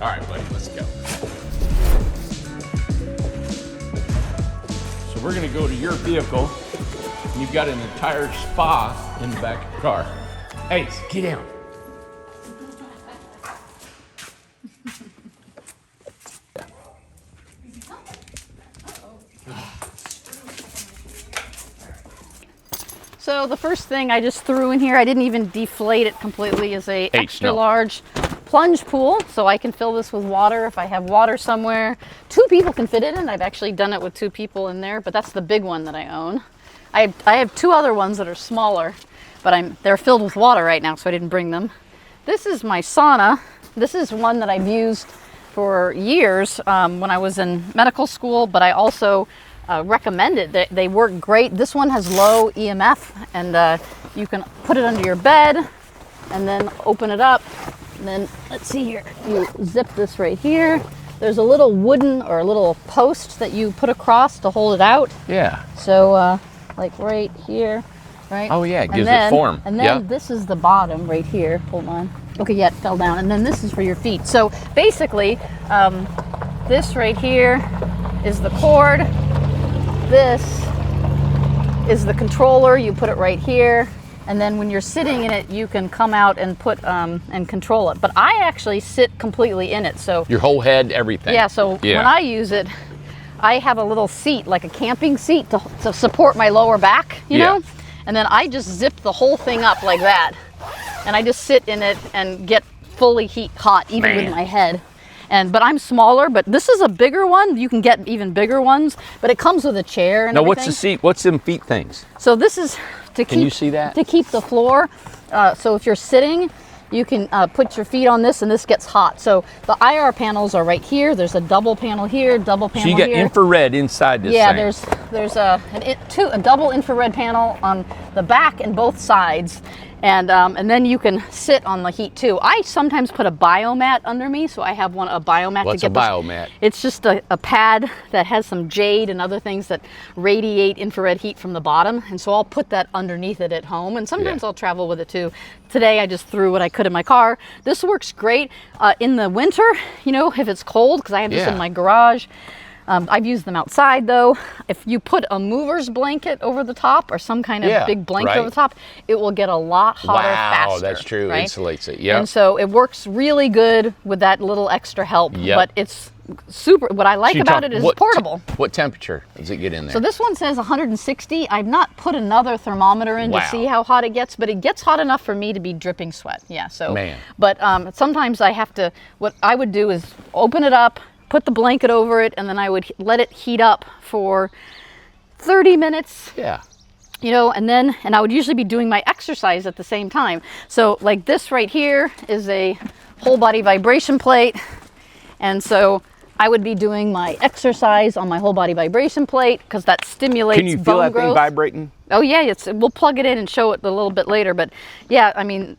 All right, buddy, let's go. So we're gonna go to your vehicle. You've got an entire spa in the back of the car. Hey, get down. So the first thing I just threw in here, I didn't even deflate it completely, is a extra large plunge pool. So I can fill this with water if I have water somewhere. 2 people can fit it in. I've actually done it with 2 people in there, but that's the big one that I own. I have 2 other ones that are smaller, but they're filled with water right now, so I didn't bring them. This is my sauna. This is one that I've used for years when I was in medical school, but I also recommend it. They work great. This one has low EMF, and you can put it under your bed and then open it up. And then let's see here, you zip this right here. There's a little wooden or a little post that you put across to hold it out. Yeah. So like right here, right? Oh yeah, it gives it form. And then this is the bottom right here. Hold on. Okay, yeah, it fell down. And then this is for your feet. So basically, this right here is the cord. This is the controller. You put it right here, and then when you're sitting in it, you can come out and put and control it. But I actually sit completely in it. So your whole head, everything. Yeah. So when I use it, I have a little seat, like a camping seat, to support my lower back. You know, and then I just zip the whole thing up like that, and I just sit in it and get fully hot, even with my head. But I'm smaller, but this is a bigger one. You can get even bigger ones, but it comes with a chair and everything. What's the seat? What's them feet things? So this is to keep, can you see that? To keep the floor. So if you're sitting, you can put your feet on this, and this gets hot. So the IR panels are right here. There's a double panel here, double panel here. So you got infrared inside this thing. Yeah, there's a double infrared panel on the back and both sides. And then you can sit on the heat too. I sometimes put a biomat under me, so I have a biomat. What's to get a biomat? It's just a pad that has some jade and other things that radiate infrared heat from the bottom, and so I'll put that underneath it at home, and sometimes I'll travel with it too. Today I just threw what I could in my car. This works great in the winter, you know, if it's cold, because I have this in my garage. I've used them outside though. If you put a mover's blanket over the top or some kind of big blanket over the top, it will get a lot hotter faster. Wow, that's true. Right? Insulates it. Yeah. And so it works really good with that little extra help. But it's super. What I like about it is it's portable. What temperature does it get in there? So this one says 160. I've not put another thermometer in to see how hot it gets, but it gets hot enough for me to be dripping sweat. Yeah. So. But sometimes I have to. What I would do is open it up, put the blanket over it, and then I would let it heat up for 30 minutes. Yeah. You know, and I would usually be doing my exercise at the same time. So like this right here is a whole body vibration plate. And so I would be doing my exercise on my whole body vibration plate because that stimulates bone growth. Can you feel that thing vibrating? Oh yeah, we'll plug it in and show it a little bit later. But yeah, I mean,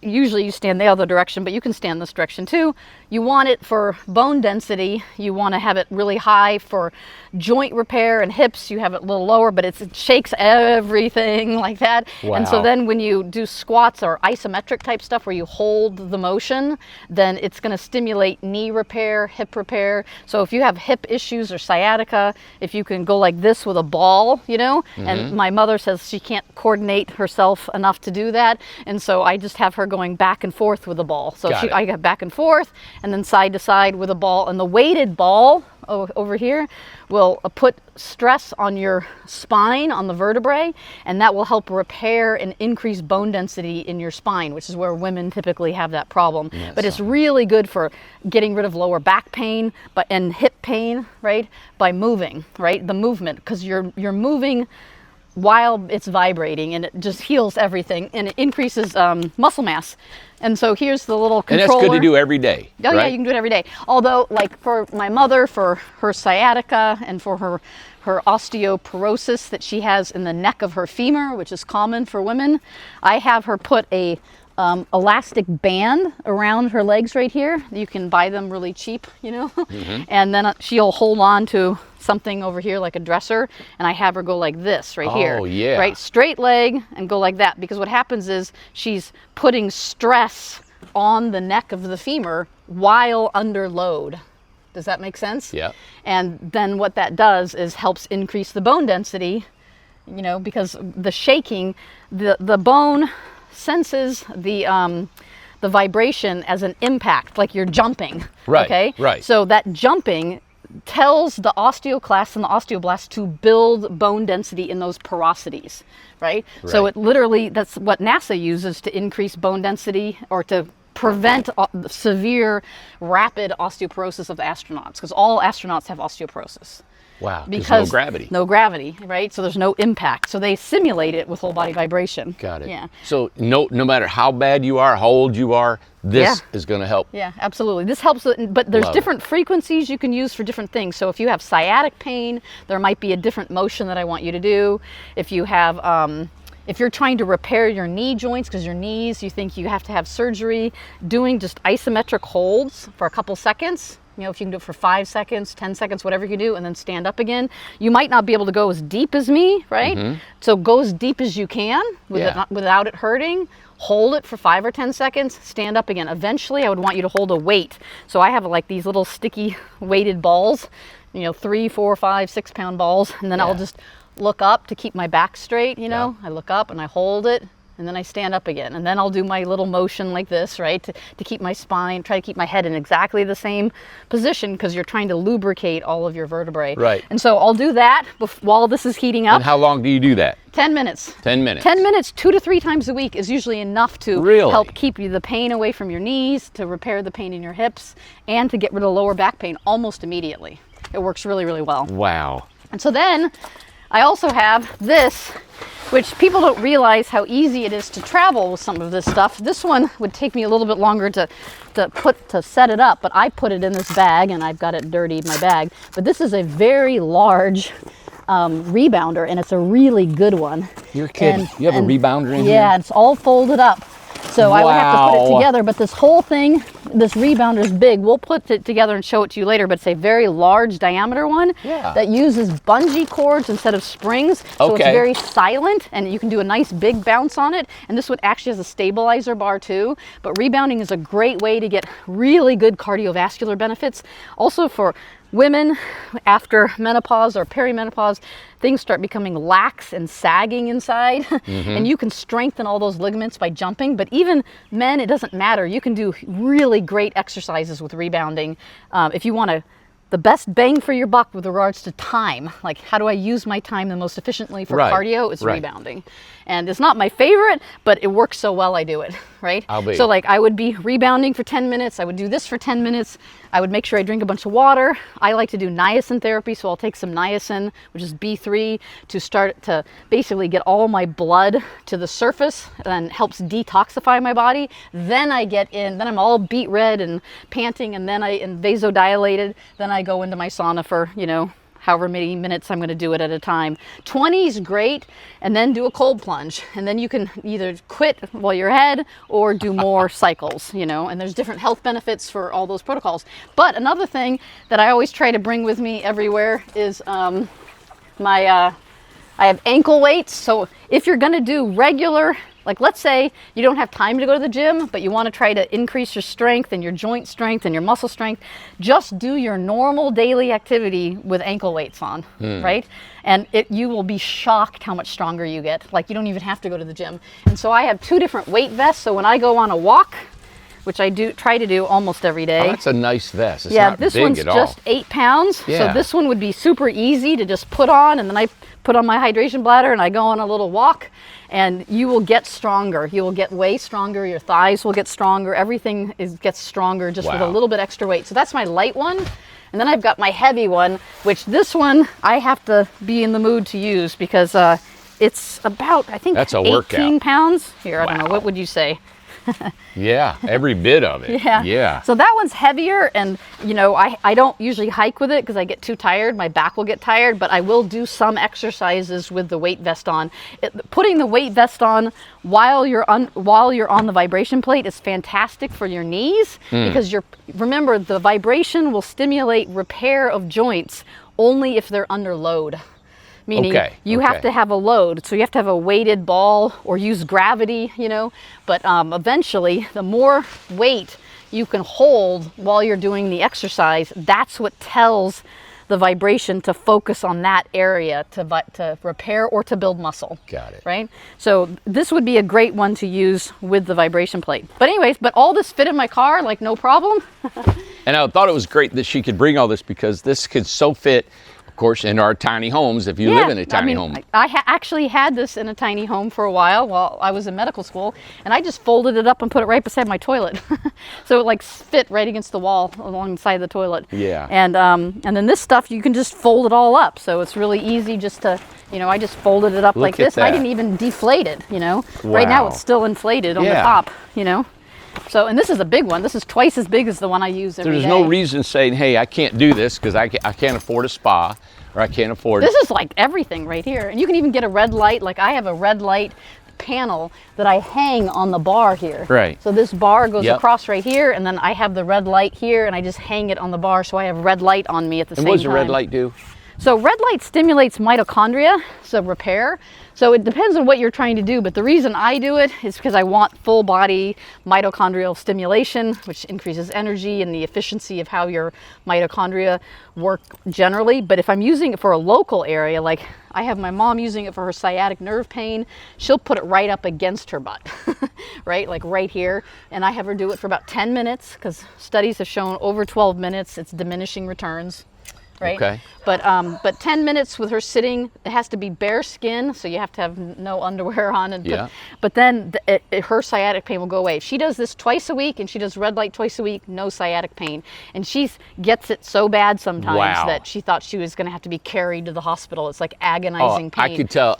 usually you stand the other direction, but you can stand this direction too. You want it for bone density. You want to have it really high for joint repair and hips. You have it a little lower, but it shakes everything like that. Wow. And so then when you do squats or isometric type stuff where you hold the motion, then it's going to stimulate knee repair, hip repair. So if you have hip issues or sciatica, if you can go like this with a ball, you know, and my mother says she can't coordinate herself enough to do that, and so I just have her going back and forth with the ball. So I go back and forth and then side to side with a ball, and the weighted ball over here will put stress on your spine, on the vertebrae, and that will help repair and increase bone density in your spine, which is where women typically have that problem. But it's really good for getting rid of lower back pain and hip pain, right, by moving, right, the movement, because you're moving while it's vibrating, and it just heals everything, and it increases muscle mass. And so here's the little controller. And that's good to do every day. Oh yeah, you can do it every day. Although, like for my mother, for her sciatica and for her osteoporosis that she has in the neck of her femur, which is common for women, I have her put a elastic band around her legs right here. You can buy them really cheap, you know, and then she'll hold on to something over here like a dresser, and I have her go like this right here. Oh yeah. Right, straight leg and go like that, because what happens is she's putting stress on the neck of the femur while under load. Does that make sense? Yeah. And then what that does is helps increase the bone density, because the shaking, the bone senses the vibration as an impact, like you're jumping. Right. Okay. Right. So that jumping tells the osteoclasts and the osteoblasts to build bone density in those porosities, right? So it literally, that's what NASA uses to increase bone density or to prevent severe, rapid osteoporosis of the astronauts, because all astronauts have osteoporosis. Wow, because no gravity. No gravity, right? So there's no impact. So they simulate it with whole body vibration. Got it. Yeah. So no matter how bad you are, how old you are, this is going to help. Yeah, absolutely. This helps, but there's different frequencies you can use for different things. So if you have sciatic pain, there might be a different motion that I want you to do. If you have, if you're trying to repair your knee joints because your knees, you think you have to have surgery, doing just isometric holds for a couple seconds. If you can do it for 5 seconds, 10 seconds, whatever you can do, and then stand up again. You might not be able to go as deep as me, right? Mm-hmm. So go as deep as you can without it hurting. Hold it for 5 or 10 seconds, stand up again. Eventually, I would want you to hold a weight. So I have like these little sticky weighted balls, 3, 4, 5, 6 pound balls, and then I'll just look up to keep my back straight, I look up and I hold it, and then I stand up again. And then I'll do my little motion like this, right, to keep my spine, try to keep my head in exactly the same position because you're trying to lubricate all of your vertebrae. Right. And so I'll do that while this is heating up. And how long do you do that? 10 minutes. 10 minutes. 10 minutes, 2 to 3 times a week is usually enough to help keep you the pain away from your knees, to repair the pain in your hips, and to get rid of lower back pain almost immediately. It works really, really well. Wow. And so then I also have this, which people don't realize how easy it is to travel with some of this stuff. This one would take me a little bit longer to set it up, but I put it in this bag and I've got it dirtied, my bag. But this is a very large rebounder, and it's a really good one. You're kidding. You have a rebounder in here? Yeah, it's all folded up. So I would have to put it together, but this whole thing, this rebounder is big. We'll put it together and show it to you later, but it's a very large diameter one that uses bungee cords instead of springs. So it's very silent, and you can do a nice big bounce on it. And this one actually has a stabilizer bar too. But rebounding is a great way to get really good cardiovascular benefits. Also for women after menopause or perimenopause, things start becoming lax and sagging inside, and you can strengthen all those ligaments by jumping. But even men, it doesn't matter. You can do really great exercises with rebounding. If you want the best bang for your buck with regards to time, like how do I use my time the most efficiently for cardio, it's rebounding. And it's not my favorite, but it works so well I do it, right? So like I would be rebounding for 10 minutes, I would do this for 10 minutes, I would make sure I drink a bunch of water. I like to do niacin therapy, so I'll take some niacin, which is B3, to start to basically get all my blood to the surface and helps detoxify my body. Then I get in, then I'm all beet red and panting, and then and vasodilated, then I go into my sauna for, however many minutes I'm going to do it at a time. 20 is great, and then do a cold plunge. And then you can either quit while you're ahead or do more cycles, and there's different health benefits for all those protocols. But another thing that I always try to bring with me everywhere is I have ankle weights. So if you're going to do regular, like let's say you don't have time to go to the gym, but you want to try to increase your strength and your joint strength and your muscle strength, just do your normal daily activity with ankle weights on, right? And you will be shocked how much stronger you get. Like you don't even have to go to the gym. And so I have 2 different weight vests. So when I go on a walk, which I try to do almost every day. Oh, that's a nice vest. It's not this big one's at all. just 8 pounds. Yeah. So this one would be super easy to just put on, and then I put on my hydration bladder and I go on a little walk, and you will get stronger. You will get way stronger. Your thighs will get stronger. Everything gets stronger just with a little bit extra weight. So that's my light one. And then I've got my heavy one, which this one I have to be in the mood to use because it's about, I think, that's a 18 workout. Pounds. Here, I don't know. What would you say? Yeah, every bit of it. Yeah. So that one's heavier, and I don't usually hike with it because I get too tired. My back will get tired, but I will do some exercises with the weight vest on. Putting the weight vest on while you're on the vibration plate is fantastic for your knees because remember, the vibration will stimulate repair of joints only if they're under load. meaning you have to have a load. So you have to have a weighted ball or use gravity, you know. But eventually, the more weight you can hold while you're doing the exercise, that's what tells the vibration to focus on that area to repair or to build muscle. Got it. Right? So this would be a great one to use with the vibration plate. But anyways, all this fit in my car, like no problem. And I thought it was great that she could bring all this because this could so fit, of course, in our tiny homes if you live in a tiny home. I actually had this in a tiny home for a while I was in medical school, and I just folded it up and put it right beside my toilet. So it like fit right against the wall along the side of the toilet. Yeah. And then this stuff, you can just fold it all up. So it's really easy just to, you know, I just folded it up like this. I didn't even deflate it, you know. Wow. Right now it's still inflated on the top, you know. So, and this is a big one. This is twice as big as the one I use every day. There's no reason saying, hey, I can't do this because I can't afford a spa or I can't afford... This is like everything right here. And you can even get a red light. Like I have a red light panel that I hang on the bar here. Right. So this bar goes across right here, and then I have the red light here, and I just hang it on the bar so I have red light on me at the same time. And what does a red light do? So red light stimulates mitochondria, so repair. So it depends on what you're trying to do, but the reason I do it is because I want full body mitochondrial stimulation, which increases energy and the efficiency of how your mitochondria work generally. But if I'm using it for a local area, like I have my mom using it for her sciatic nerve pain, she'll put it right up against her butt, right? Like right here. And I have her do it for about 10 minutes because studies have shown over 12 minutes, it's diminishing returns. Right? Okay. But 10 minutes with her sitting, it has to be bare skin, so you have to have no underwear on. But then her sciatic pain will go away. If she does this twice a week and she does red light twice a week, no sciatic pain. And she gets it so bad sometimes that she thought she was going to have to be carried to the hospital. It's like agonizing pain. I could tell.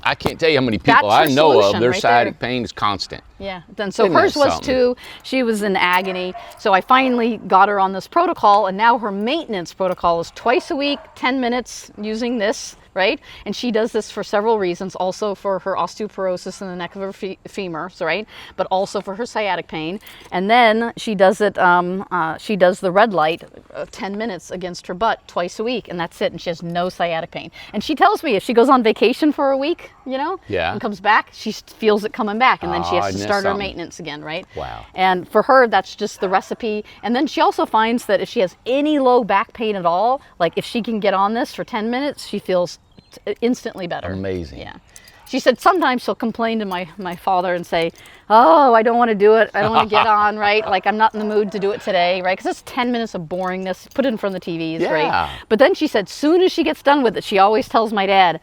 I can't tell you how many people I know of, their sciatic pain is constant. Yeah, then so hers was too. She was in agony. So I finally got her on this protocol, and now her maintenance protocol is twice a week, 10 minutes using this, right? And she does this for several reasons, also for her osteoporosis in the neck of her femur, right? But also for her sciatic pain. And then she does it, she does the red light 10 minutes against her butt twice a week, and that's it. And she has no sciatic pain. And she tells me if she goes on vacation for a week, you know, and comes back, she feels it coming back, and then she has to start her maintenance again, right? Wow. And for her, that's just the recipe. And then she also finds that if she has any low back pain at all, like if she can get on this for 10 minutes, she feels instantly better. Amazing. Yeah. She said sometimes she'll complain to my father and say, oh, I don't want to do it. I don't want to get on, right? Like I'm not in the mood to do it today, right? Because it's 10 minutes of boringness. Put it in front of the TVs, right? But then she said, soon as she gets done with it, she always tells my dad,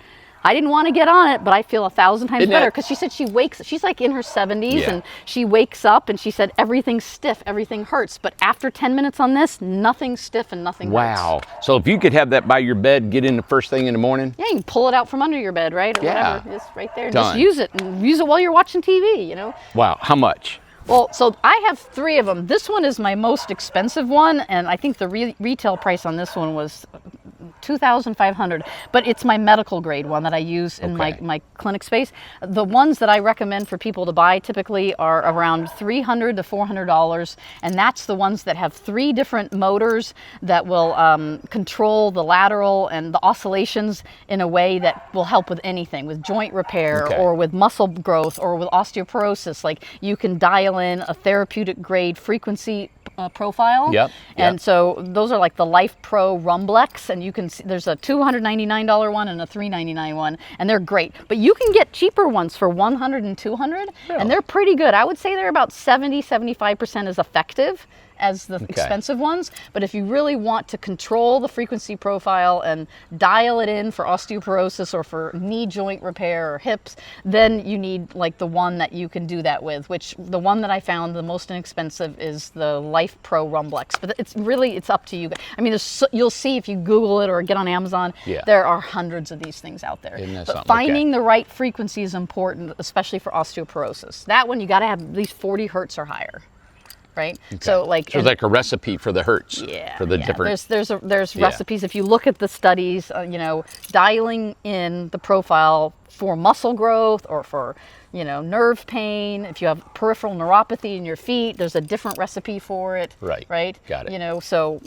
I didn't want to get on it, but I feel 1,000 times better, because she said she's like in her 70s and she wakes up and she said everything's stiff, everything hurts. But after 10 minutes on this, nothing's stiff and nothing hurts. Wow. So if you could have that by your bed, get in the first thing in the morning? Yeah, you can pull it out from under your bed, right? Or whatever. It's right there. Done. Just use it, and use it while you're watching TV, you know? Wow. How much? Well, so I have 3 of them. This one is my most expensive one, and I think the retail price on this one was $2,500, but it's my medical grade one that I use in my clinic space. The ones that I recommend for people to buy typically are around $300 to $400, and that's the ones that have 3 different motors that will control the lateral and the oscillations in a way that will help with anything, with joint repair or with muscle growth or with osteoporosis. Like you can dial in a therapeutic grade frequency profile. And so those are like the Life Pro Rumblex, and you can see there's a $299 one and a $399 one, and they're great. But you can get cheaper ones for $100 and $200, and they're pretty good. I would say they're about 70-75% as effective as the expensive ones. But if you really want to control the frequency profile and dial it in for osteoporosis or for knee joint repair or hips, then you need like the one that you can do that with, which the one that I found the most inexpensive is the Life Pro Rumblex. But it's up to you. I mean, you'll see if you Google it or get on Amazon, there are hundreds of these things out there. But finding the right frequency is important, especially for osteoporosis. That one, you got to have at least 40 hertz or higher. Right. So like a recipe for the hertz. For the different. There's recipes. If you look at the studies, you know, dialing in the profile for muscle growth or for, you know, nerve pain. If you have peripheral neuropathy in your feet, there's a different recipe for it. Right. Got it. You know, so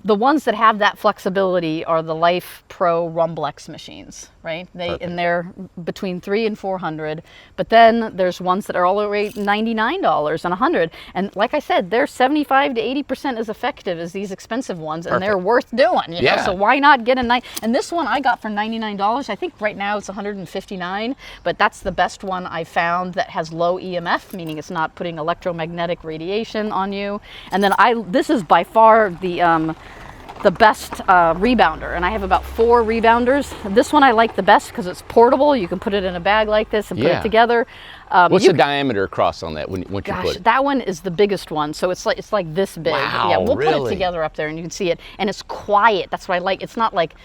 the ones that have that flexibility are the Life Pro Rumblex machines, right? And they're between $300 and $400. But then there's ones that are all the way $99 and $100. And like I said, they're 75 to 80% as effective as these expensive ones, and they're worth doing. You know? So why not get a nice? And this one I got for $99. I think right now it's $159, but that's the best one I found that has low EMF, meaning it's not putting electromagnetic radiation on you. And then this is by far the best rebounder, and I have about 4 rebounders. This one I like the best because it's portable. You can put it in a bag like this and put it together. What's the diameter across on that once you put it? That one is the biggest one, so it's like this big. Wow, yeah, we'll really? put it together up there and you can see it, and it's quiet. That's what I like. It's not like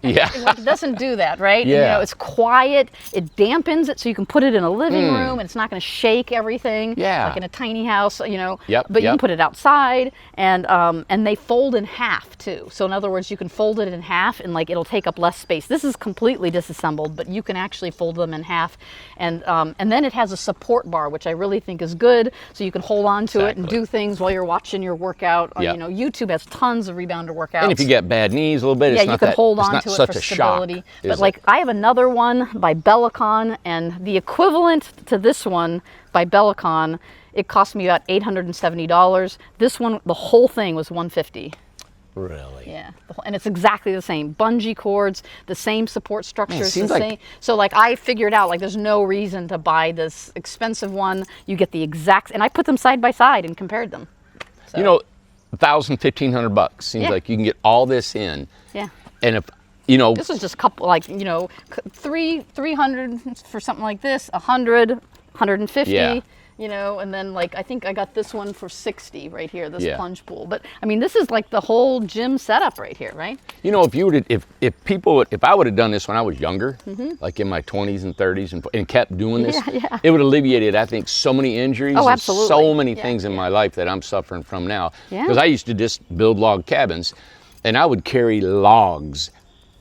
it doesn't do that, right? Yeah. And, you know, it's quiet. It dampens it, so you can put it in a living room, and it's not going to shake everything. Yeah. Like in a tiny house, you know. Yep. But you can put it outside, and they fold in half too. So in other words, you can fold it in half, and like it'll take up less space. This is completely disassembled, but you can actually fold them in half, and then it has a support bar, which I really think is good, so you can hold on to it and do things while you're watching your workout. You know, YouTube has tons of rebounder workouts. And if you get bad knees a little bit, you can hold on to it for such a stability. shock, But like I have another one by Bellicon, and the equivalent to this one by Bellicon, it cost me about $870. This one, the whole thing was $150. Really? Yeah, and it's exactly the same. Bungee cords, the same support structures, seems the like- same. So like I figured out like there's no reason to buy this expensive one. You get the exact, and I put them side by side and compared them. So, You know, $1,000, $1,500 seems like you can get all this in. Yeah. And if you know, This is just a couple, like, you know, 300 for something like this, 100, 150. Yeah. You know, and then like I think I got this one for 60 right here, this Yeah. plunge pool. But I mean, this is like the whole gym setup right here, right? you know, if I would have done this when I was younger, like in my 20s and 30s, and kept doing this, Yeah. it would have alleviated, I think, so many injuries Oh, and absolutely. so many Yeah, things in my life that I'm suffering from now. Yeah. Because I used to just build log cabins, and I would carry logs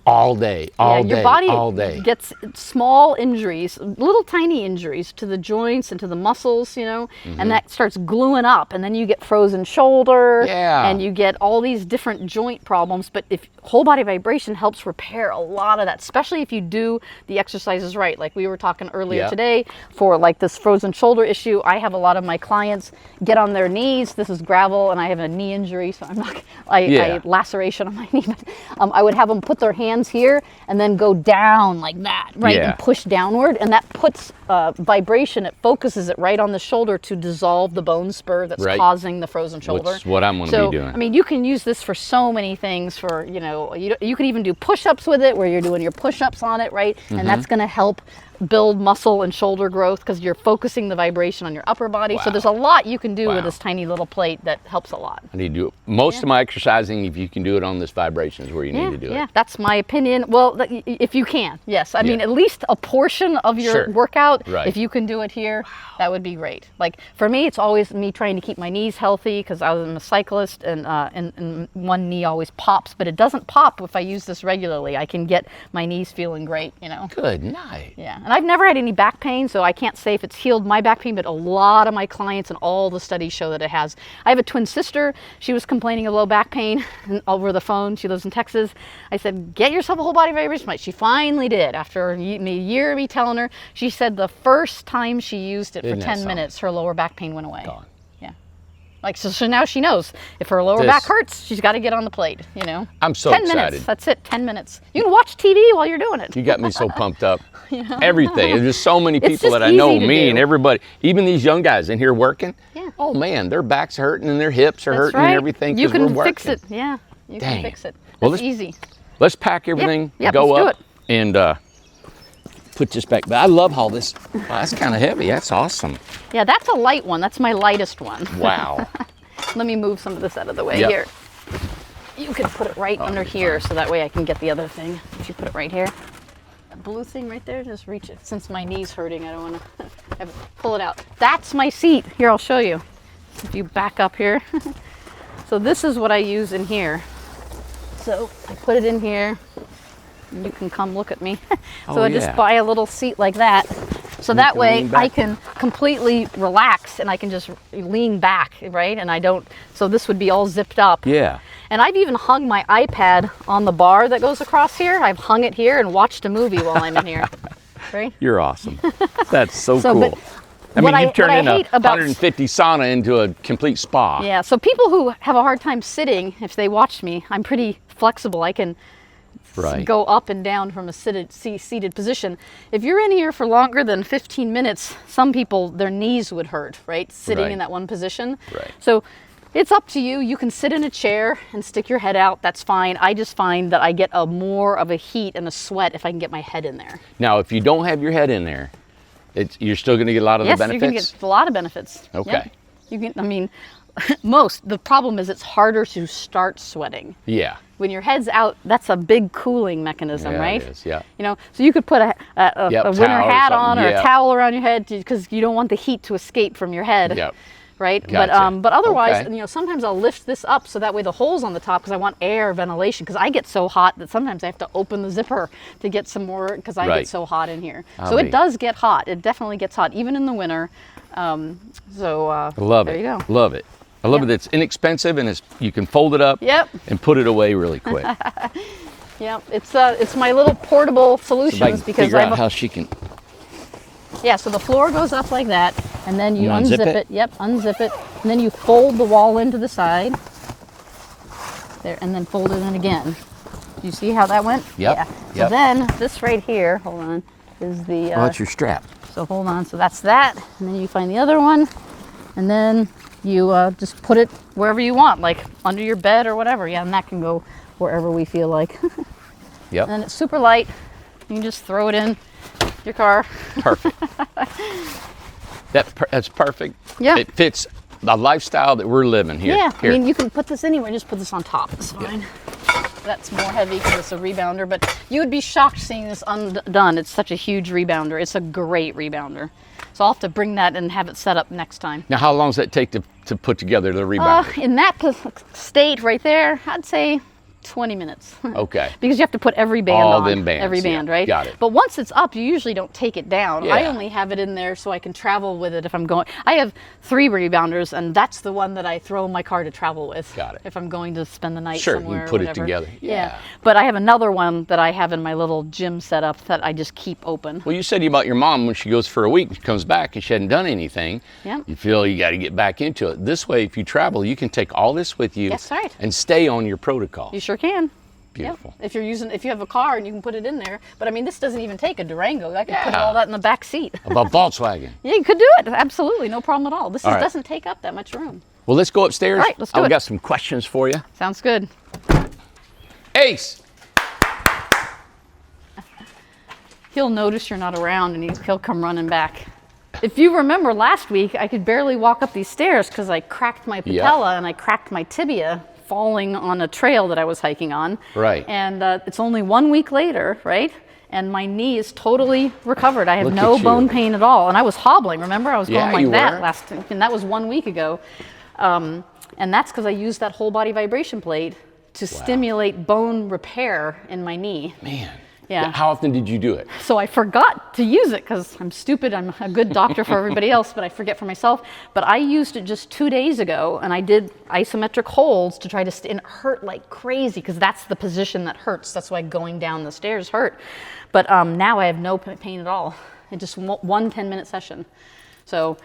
all day, Your body all day. gets small injuries, little tiny injuries to the joints and to the muscles, you know, and that starts gluing up, and then you get frozen shoulder, Yeah. and you get all these different joint problems. But if whole body vibration helps repair a lot of that, especially if you do the exercises right, like we were talking earlier Yeah. today for like this frozen shoulder issue. I have a lot of my clients get on their knees. This is gravel, and I have a knee injury, so I'm not, I laceration on my knee. But I would have them put their hands here and then go down like that, right? Yeah. And push downward, and that puts vibration, it focuses it right on the shoulder to dissolve the bone spur that's causing the frozen shoulder. Which is what I'm going to be doing. I mean, you can use this for so many things. For, you know, you can even do push-ups with it, where you're doing your push-ups on it, right? And that's going to help build muscle and shoulder growth because you're focusing the vibration on your upper body. So there's a lot you can do with this tiny little plate that helps a lot. I need to do it. Most of my exercising, if you can do it on this vibration, is where you need to do it. Yeah, that's my opinion. Well, if you can, yes. I mean, at least a portion of your workout, if you can do it here, that would be great. Like for me, it's always me trying to keep my knees healthy because I'm a cyclist, and one knee always pops, but it doesn't pop if I use this regularly. I can get my knees feeling great, you know. Good night. Yeah, and I've never had any back pain, so I can't say if it's healed my back pain, but a lot of my clients and all the studies show that it has. I have a twin sister. She was complaining of low back pain over the phone. She lives in Texas. I said, get yourself a whole body vibration light. She finally did. After a year of me telling her, she said the first time she used it for 10 minutes, her lower back pain went away. Gone. Yeah. Like, so now she knows if her lower back hurts, she's got to get on the plate, you know. I'm so 10 excited. minutes, that's it, 10 minutes. You can watch TV while you're doing it. You got me so pumped up. Everything. There's just so many people just that I know, easy to me do. and everybody, even these young guys in here working. Yeah. Oh man, their backs hurting and their hips are That's hurting right. and everything You because can we're fix working. it. Yeah, you Dang. can fix it. Well, That's easy. Let's pack everything, Yep, go let's do up, and put this back. But I love all this. Wow, that's kind of heavy. That's awesome. Yeah, that's a light one. That's my lightest one. Wow. Let me move some of this out of the way Yep. here. You can put it right under here, so that way I can get the other thing. If you put it right here. That blue thing right there, just reach it. Since my knee's hurting, I don't want to pull it out. That's my seat. Here, I'll show you. If you back up here. So this is what I use in here. So I put it in here. And you can come look at me. So I just buy a little seat like that. So that way I can completely relax and I can just lean back, right? And I don't, so this would be all zipped up. Yeah. And I've even hung my iPad on the bar that goes across here. I've hung it here and watched a movie while I'm in here. Right? You're awesome. That's so So, cool. but I mean, you've turned in a hate about- 150 sauna into a complete spa. Yeah, so people who have a hard time sitting, if they watch me, I'm pretty flexible. I can Right. go up and down from a seated position. If you're in here for longer than 15 minutes, some people, their knees would hurt, right? Sitting Right. in that one position. Right. So it's up to you. You can sit in a chair and stick your head out. That's fine. I just find that I get more of a heat and a sweat if I can get my head in there. Now, if you don't have your head in there, you're still going to get a lot of Yes, the you're benefits? going to get a lot of benefits. Okay. Yeah. You can, I mean, the problem is it's harder to start sweating. Yeah. When your head's out, that's a big cooling mechanism, Yeah, right? it is, yeah. You know, so you could put a winter towel or hat something, on or yeah. a towel around your head because you don't want the heat to escape from your head. Yep. Right? Gotcha. But otherwise, Okay. you know, sometimes I'll lift this up so that way the hole's on the top because I want air ventilation because I get so hot that sometimes I have to open the zipper to get some more because I Right. get so hot in here. I'll So be. it does get hot. It definitely gets hot, even in the winter. Love there it. you go. Love it. I love Yep. it. It's inexpensive and you can fold it up Yep. and put it away really quick. Yeah, it's my little portable So if I solutions can because figure I out have how she can. Yeah, so the floor goes up like that, and then you unzip unzip it? it. Yep, unzip it, and then you fold the wall into the side. There, and then fold it in again. You see how that went? Yep, Yeah. So yep. then this right here, hold on, is the. Oh, that's your strap. So hold on, so that's that, and then you find the other one, and then you just put it wherever you want, like under your bed or whatever. Yeah, and that can go wherever we feel like. Yep. And it's super light. You can just throw it in your car. Perfect. That's perfect. Yeah. It fits the lifestyle that we're living here. Yeah, Here. I mean, you can put this anywhere. Just put this on top. It's fine. That's more heavy because it's a rebounder, but you would be shocked seeing this undone. It's such a huge rebounder. It's a great rebounder. So I'll have to bring that and have it set up next time. Now, how long does that take to put together the rebounder? In that state right there, I'd say 20 minutes. Okay. Because you have to put every band All on. them bands, every yeah. band, right? Got it. But once it's up, you usually don't take it down. I Yeah. only have it in there so I can travel with it if I'm going. I have 3 rebounders, and that's the one that I throw in my car to travel with. Got it. If I'm going to spend the night Sure, you somewhere. put or it whatever. together. Yeah. But I have another one that I have in my little gym setup that I just keep open. Well, you said about your mom when she goes for a week and she comes back and she hadn't done anything. Yeah. You feel you got to get back into it. This way, if you travel, you can take all this with you. That's right. And stay on your protocol. You sure can. Beautiful. Yep. If you have a car and you can put it in there. But I mean, this doesn't even take a Durango. I can put Yeah. all that in the back seat. About Volkswagen. Yeah, you could do it. Absolutely, no problem at all. This All right. doesn't take up that much room. Well, let's go upstairs. All right, let's do I've it. got some questions for you. Sounds good. Ace. He'll notice you're not around and he'll come running back. If you remember last week, I could barely walk up these stairs because I cracked my patella and I cracked my tibia falling on a trail that I was hiking on. Right. And it's only 1 week later, right? And my knee is totally recovered. I have Look no at you. bone pain at all. And I was hobbling, remember? I was Yeah, going like you that were. and that was 1 week ago. And that's because I used that whole body vibration plate to stimulate bone repair in my knee. Man. Yeah. How often did you do it? So I forgot to use it because I'm stupid. I'm a good doctor for everybody else, but I forget for myself. But I used it just 2 days ago, and I did isometric holds to try to, and it hurt like crazy because that's the position that hurts. That's why going down the stairs hurt. But now I have no pain at all. It just one 10-minute session. So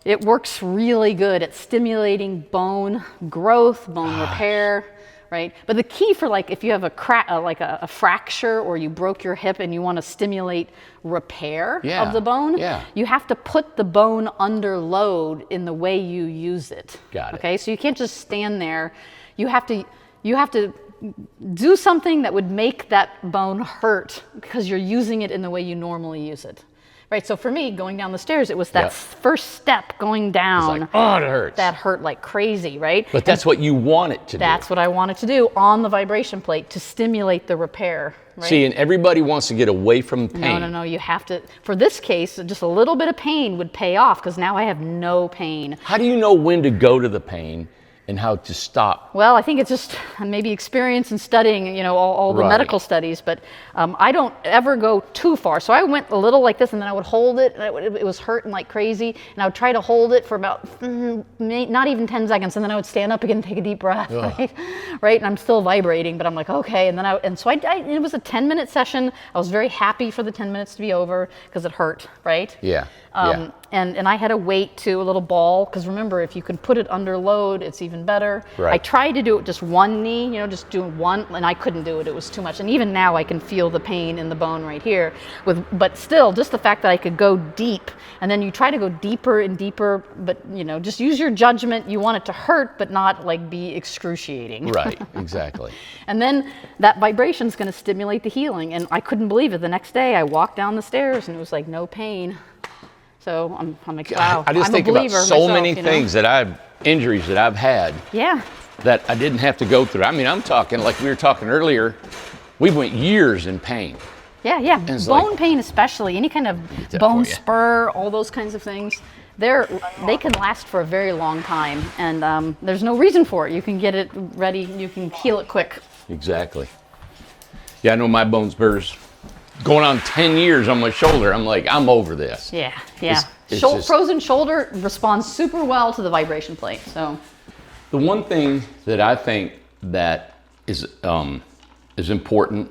it works really good at stimulating bone growth, bone repair. Right? But the key for like if you have a crack, like a fracture or you broke your hip and you want to stimulate repair of the bone, you have to put the bone under load in the way you use it. Got it. Okay, so you can't just stand there. You have to do something that would make that bone hurt because you're using it in the way you normally use it. Right, so for me, going down the stairs, it was that first step going down. It's like, oh, it hurts. That hurt like crazy, right? But that's what you want it to do. That's what I wanted to do on the vibration plate to stimulate the repair. Right? See, and everybody wants to get away from pain. No, you have to. For this case, just a little bit of pain would pay off because now I have no pain. How do you know when to go to the pain and how to stop? Well, I think it's just maybe experience and studying, all the Right. medical studies, but I don't ever go too far. So I went a little like this, and then I would hold it, and it was hurting like crazy, and I would try to hold it for about not even 10 seconds, and then I would stand up again and take a deep breath, right? And I'm still vibrating, but I'm like, okay, and then so it was a 10-minute session. I was very happy for the 10 minutes to be over because it hurt, right? Yeah. And I had a weight too, a little ball, because remember, if you can put it under load, it's even better. Right. I tried to do it just one knee, just doing one, and I couldn't do it. It was too much. And even now I can feel the pain in the bone right here. But still, just the fact that I could go deep, and then you try to go deeper and deeper, but just use your judgment. You want it to hurt, but not like be excruciating. Right, exactly. And then that vibration is going to stimulate the healing. And I couldn't believe it. The next day I walked down the stairs and it was like no pain. So I'm like, wow. I just think about so many things injuries that I've had. Yeah. That I didn't have to go through. I mean, I'm talking, like we were talking earlier, we went years in pain. Yeah. Bone pain especially, any kind of bone spur, all those kinds of things. They can last for a very long time, and there's no reason for it. You can get it ready, you can heal it quick. Exactly. Yeah, I know my bone spurs. Going on 10 years on my shoulder, I'm like, I'm over this. Yeah. It's Frozen shoulder responds super well to the vibration plate. So, the one thing that I think that is important,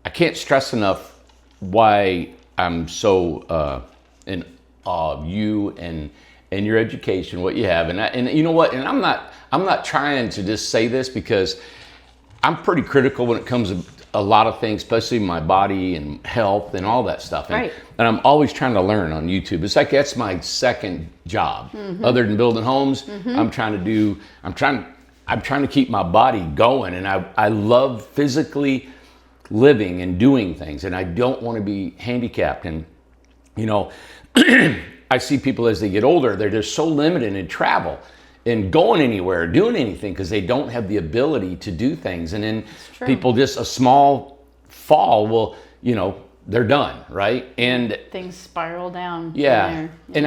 I can't stress enough why I'm so in awe of you and your education, what you have, and you know what? And I'm not trying to just say this because I'm pretty critical when it comes to a lot of things, especially my body and health and all that stuff. And I'm always trying to learn on YouTube. It's like that's my second job, other than building homes. I'm trying to keep my body going, and I love physically living and doing things, and I don't want to be handicapped. And I see people as they get older, they're just so limited in travel and going anywhere, doing anything, because they don't have the ability to do things. And then people, just a small fall, well, they're done, right? And things spiral down. Yeah. And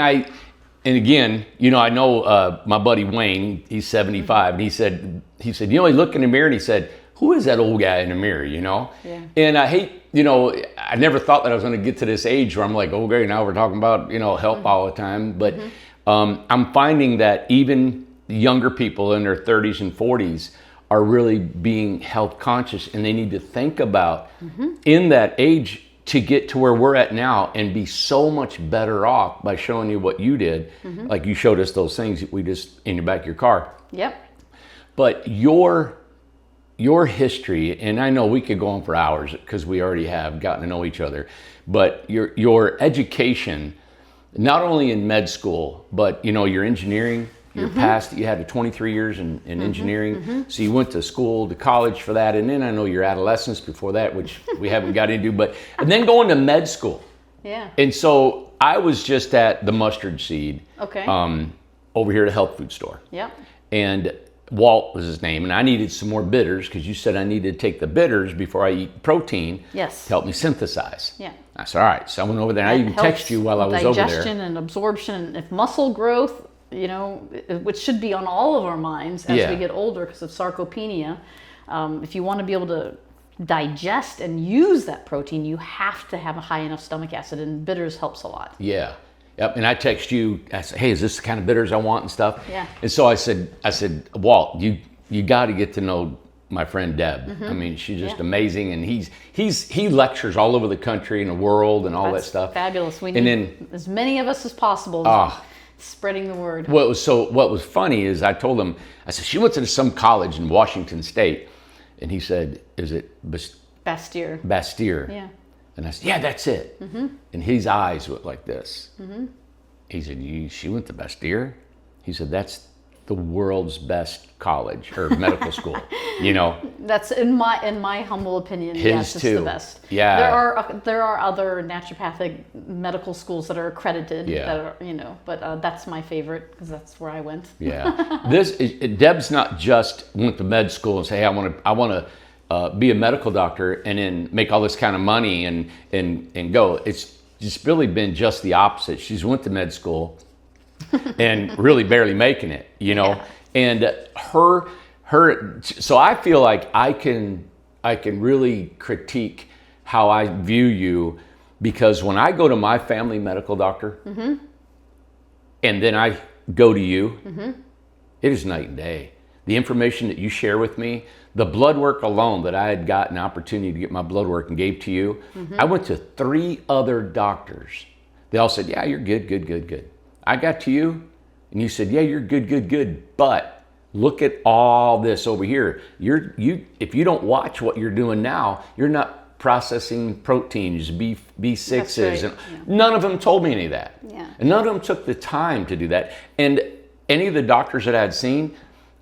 again, I know my buddy Wayne, he's 75, and he said, he looked in the mirror and he said, who is that old guy in the mirror, Yeah. And I hate, I never thought that I was going to get to this age where I'm like, oh, great, now we're talking about, health all the time. But I'm finding that even younger people in their 30s and 40s are really being health conscious, and they need to think about in that age to get to where we're at now and be so much better off by showing you what you did. Like you showed us those things we just in the back of your car. Yep. But your history, and I know we could go on for hours because we already have gotten to know each other, but your education, not only in med school, but your engineering, your past, you had 23 years in engineering. So you went to school, to college for that. And then I know your adolescence before that, which we haven't got into, and then going to med school. Yeah. And so I was just at the Mustard Seed, over here at a health food store. Yep. And Walt was his name, and I needed some more bitters because you said I needed to take the bitters before I eat protein to help me synthesize. Yeah. I said, all right. So I went over there, and I even texted you while I was over there. Digestion and absorption, if muscle growth, which should be on all of our minds as we get older because of sarcopenia. If you want to be able to digest and use that protein, you have to have a high enough stomach acid, and bitters helps a lot. Yeah. Yep. And I text you, I said, hey, is this the kind of bitters I want and stuff? Yeah. And so I said, Walt, you got to get to know my friend Deb. I mean, she's just amazing, and he lectures all over the country and the world and all that stuff. Fabulous. We need as many of us as possible. Spreading the word. What was funny is I told him, I said, she went to some college in Washington State, and he said, is it Bastyr? Bastyr. Yeah. And I said, yeah, that's it. And his eyes went like this. He said, she went to Bastyr? He said, that's the world's best college or medical school, That's in my humble opinion. His it's too. The best. Yeah. There are other naturopathic medical schools that are accredited. Yeah. That are, but that's my favorite because that's where I went. Yeah. Deb's not just went to med school and say, hey, I want to be a medical doctor and then make all this kind of money and go. It's just really been just the opposite. She's went to med school, and really barely making it, you know. And so I feel like I can really critique how I view you, because when I go to my family medical doctor and then I go to you, it is night and day. The information that you share with me, the blood work alone that I had gotten an opportunity to get my blood work and gave to you, I went to 3 other doctors. They all said, yeah, you're good, good, good, good. I got to you and you said, yeah, you're good, good, good, but look at all this over here. If you don't watch what you're doing now, you're not processing proteins, B6s. Right. And none of them told me any of that. Yeah. And none of them took the time to do that. And any of the doctors that I had seen,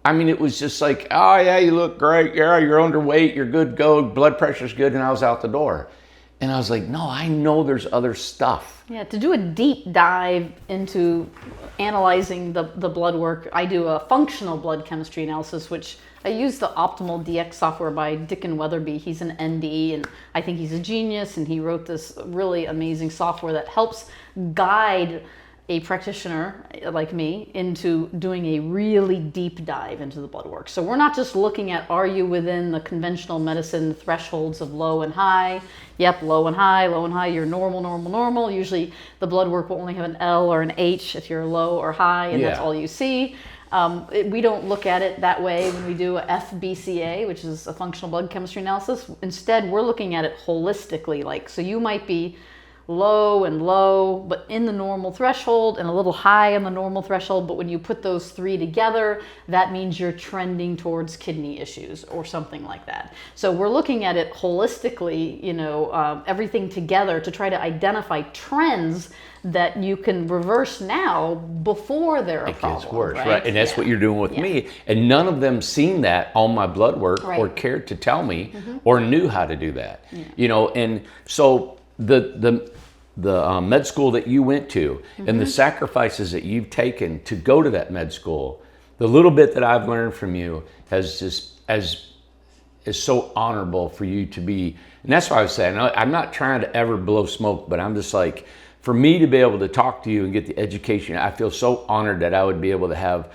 I mean, it was just like, oh yeah, you look great. Yeah, you're underweight. You're good. Go. Blood pressure's good. And I was out the door. And I was like, no, I know there's other stuff. Yeah, to do a deep dive into analyzing the blood work, I do a functional blood chemistry analysis, which I use the Optimal DX software by Dickon Weatherby. He's an ND, and I think he's a genius, and he wrote this really amazing software that helps guide a practitioner like me into doing a really deep dive into the blood work. So we're not just looking at, are you within the conventional medicine thresholds of low and high? Yep, low and high, you're normal, normal, normal. Usually the blood work will only have an L or an H if you're low or high, and that's all you see. We don't look at it that way when we do a FBCA, which is a functional blood chemistry analysis. Instead, we're looking at it holistically. Like, so you might be low and low, but in the normal threshold, and a little high in the normal threshold. But when you put those 3 together, that means you're trending towards kidney issues or something like that. So we're looking at it holistically, you know, everything together to try to identify trends that you can reverse now before they're a problem. It gets worse, right? And that's what you're doing with me. And none of them seen that on my blood work or cared to tell me or knew how to do that. You know, and so the med school that you went to and the sacrifices that you've taken to go to that med school, the little bit that I've learned from you is so honorable for you to be. And that's why I was saying, I'm not trying to ever blow smoke, but I'm just like, for me to be able to talk to you and get the education, I feel so honored that I would be able to have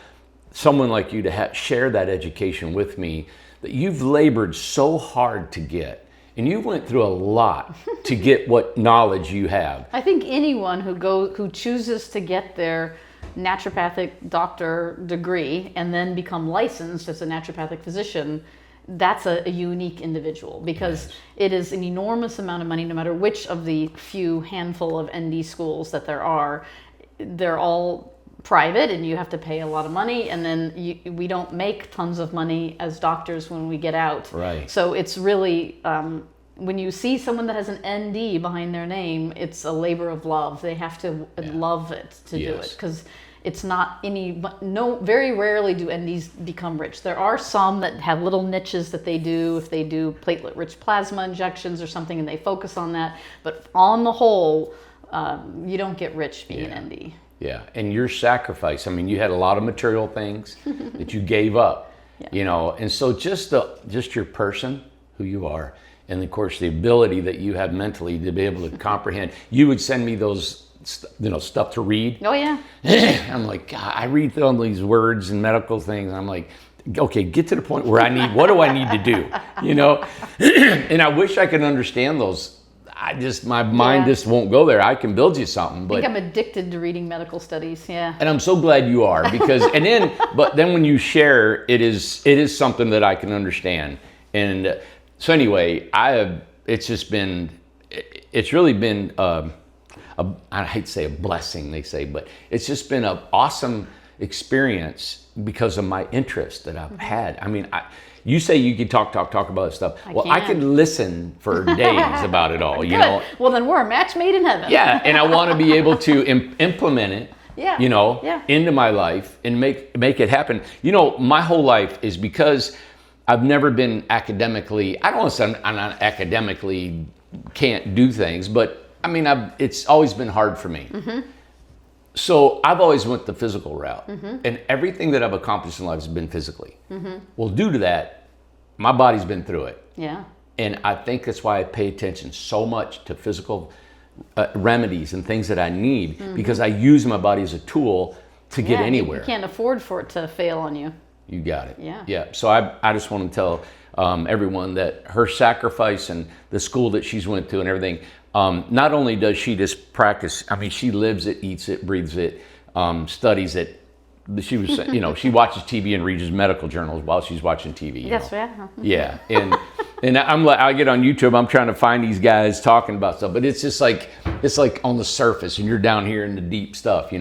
someone like you to share that education with me that you've labored so hard to get. And you went through a lot to get what knowledge you have. I think anyone who chooses to get their naturopathic doctor degree and then become licensed as a naturopathic physician, that's a unique individual, because it is an enormous amount of money, no matter which of the few handful of ND schools that there are. They're all private and you have to pay a lot of money, and then we don't make tons of money as doctors when we get out. Right. So it's really, when you see someone that has an ND behind their name, it's a labor of love. They have to love it to do it, because it's not very rarely do NDs become rich. There are some that have little niches that they do if they do platelet-rich plasma injections or something and they focus on that. But on the whole, you don't get rich being an ND. Yeah, and your sacrifice, I mean, you had a lot of material things that you gave up, you know, and so just your person, who you are, and of course the ability that you have mentally to be able to comprehend. You would send me those, you know, stuff to read. Oh yeah. I'm like, God, I read through all these words and medical things. I'm like, okay, get to the point where what do I need to do, you know? And I wish I could understand those. My mind just won't go there. I can build you something, but I think I'm addicted to reading medical studies. Yeah. And I'm so glad you are, because but then when you share, it is something that I can understand. And so anyway, it's really been I hate to say a blessing, they say, but it's just been an awesome experience because of my interest that I've had. I mean, you say you could talk about this stuff. I could listen for days about it all, you know. Well, then we're a match made in heaven. Yeah, and I want to be able to implement it, you know, into my life and make it happen. You know, my whole life is because I've never been academically, I don't want to say I'm not academically can't do things, but I mean, it's always been hard for me. So I've always went the physical route, and everything that I've accomplished in life has been physically. Well, due to that, my body's been through it. Yeah. And I think that's why I pay attention so much to physical remedies and things that I need, because I use my body as a tool to get anywhere. You can't afford for it to fail on you. You got it. Yeah. Yeah. So I just want to tell everyone that her sacrifice and the school that she's went to and everything, not only does she just practice, I mean, she lives it, eats it, breathes it, studies it. She was, she watches TV and reads medical journals while she's watching TV. Yes, yeah. And I get on YouTube, I'm trying to find these guys talking about stuff, but it's just like, it's like on the surface and you're down here in the deep stuff,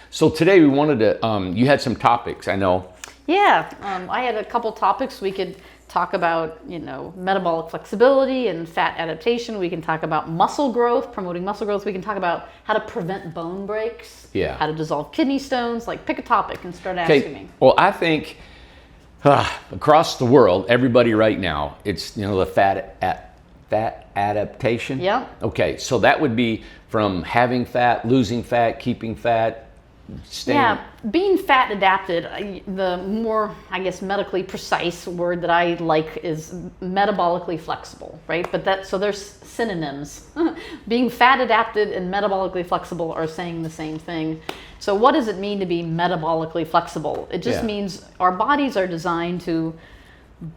So today we wanted to, you had some topics, I know. Yeah, I had a couple topics. We could talk about, metabolic flexibility and fat adaptation. We can talk about muscle growth, promoting muscle growth. We can talk about how to prevent bone breaks, how to dissolve kidney stones. Like, pick a topic and start asking me. Well, I think across the world, everybody right now, it's, the fat adaptation. Yeah. Okay, so that would be from having fat, losing fat, keeping fat, staying. Yeah, being fat adapted, the more, I guess, medically precise word that I like is metabolically flexible, right? So there's synonyms. Being fat adapted and metabolically flexible are saying the same thing. So what does it mean to be metabolically flexible? It just means our bodies are designed to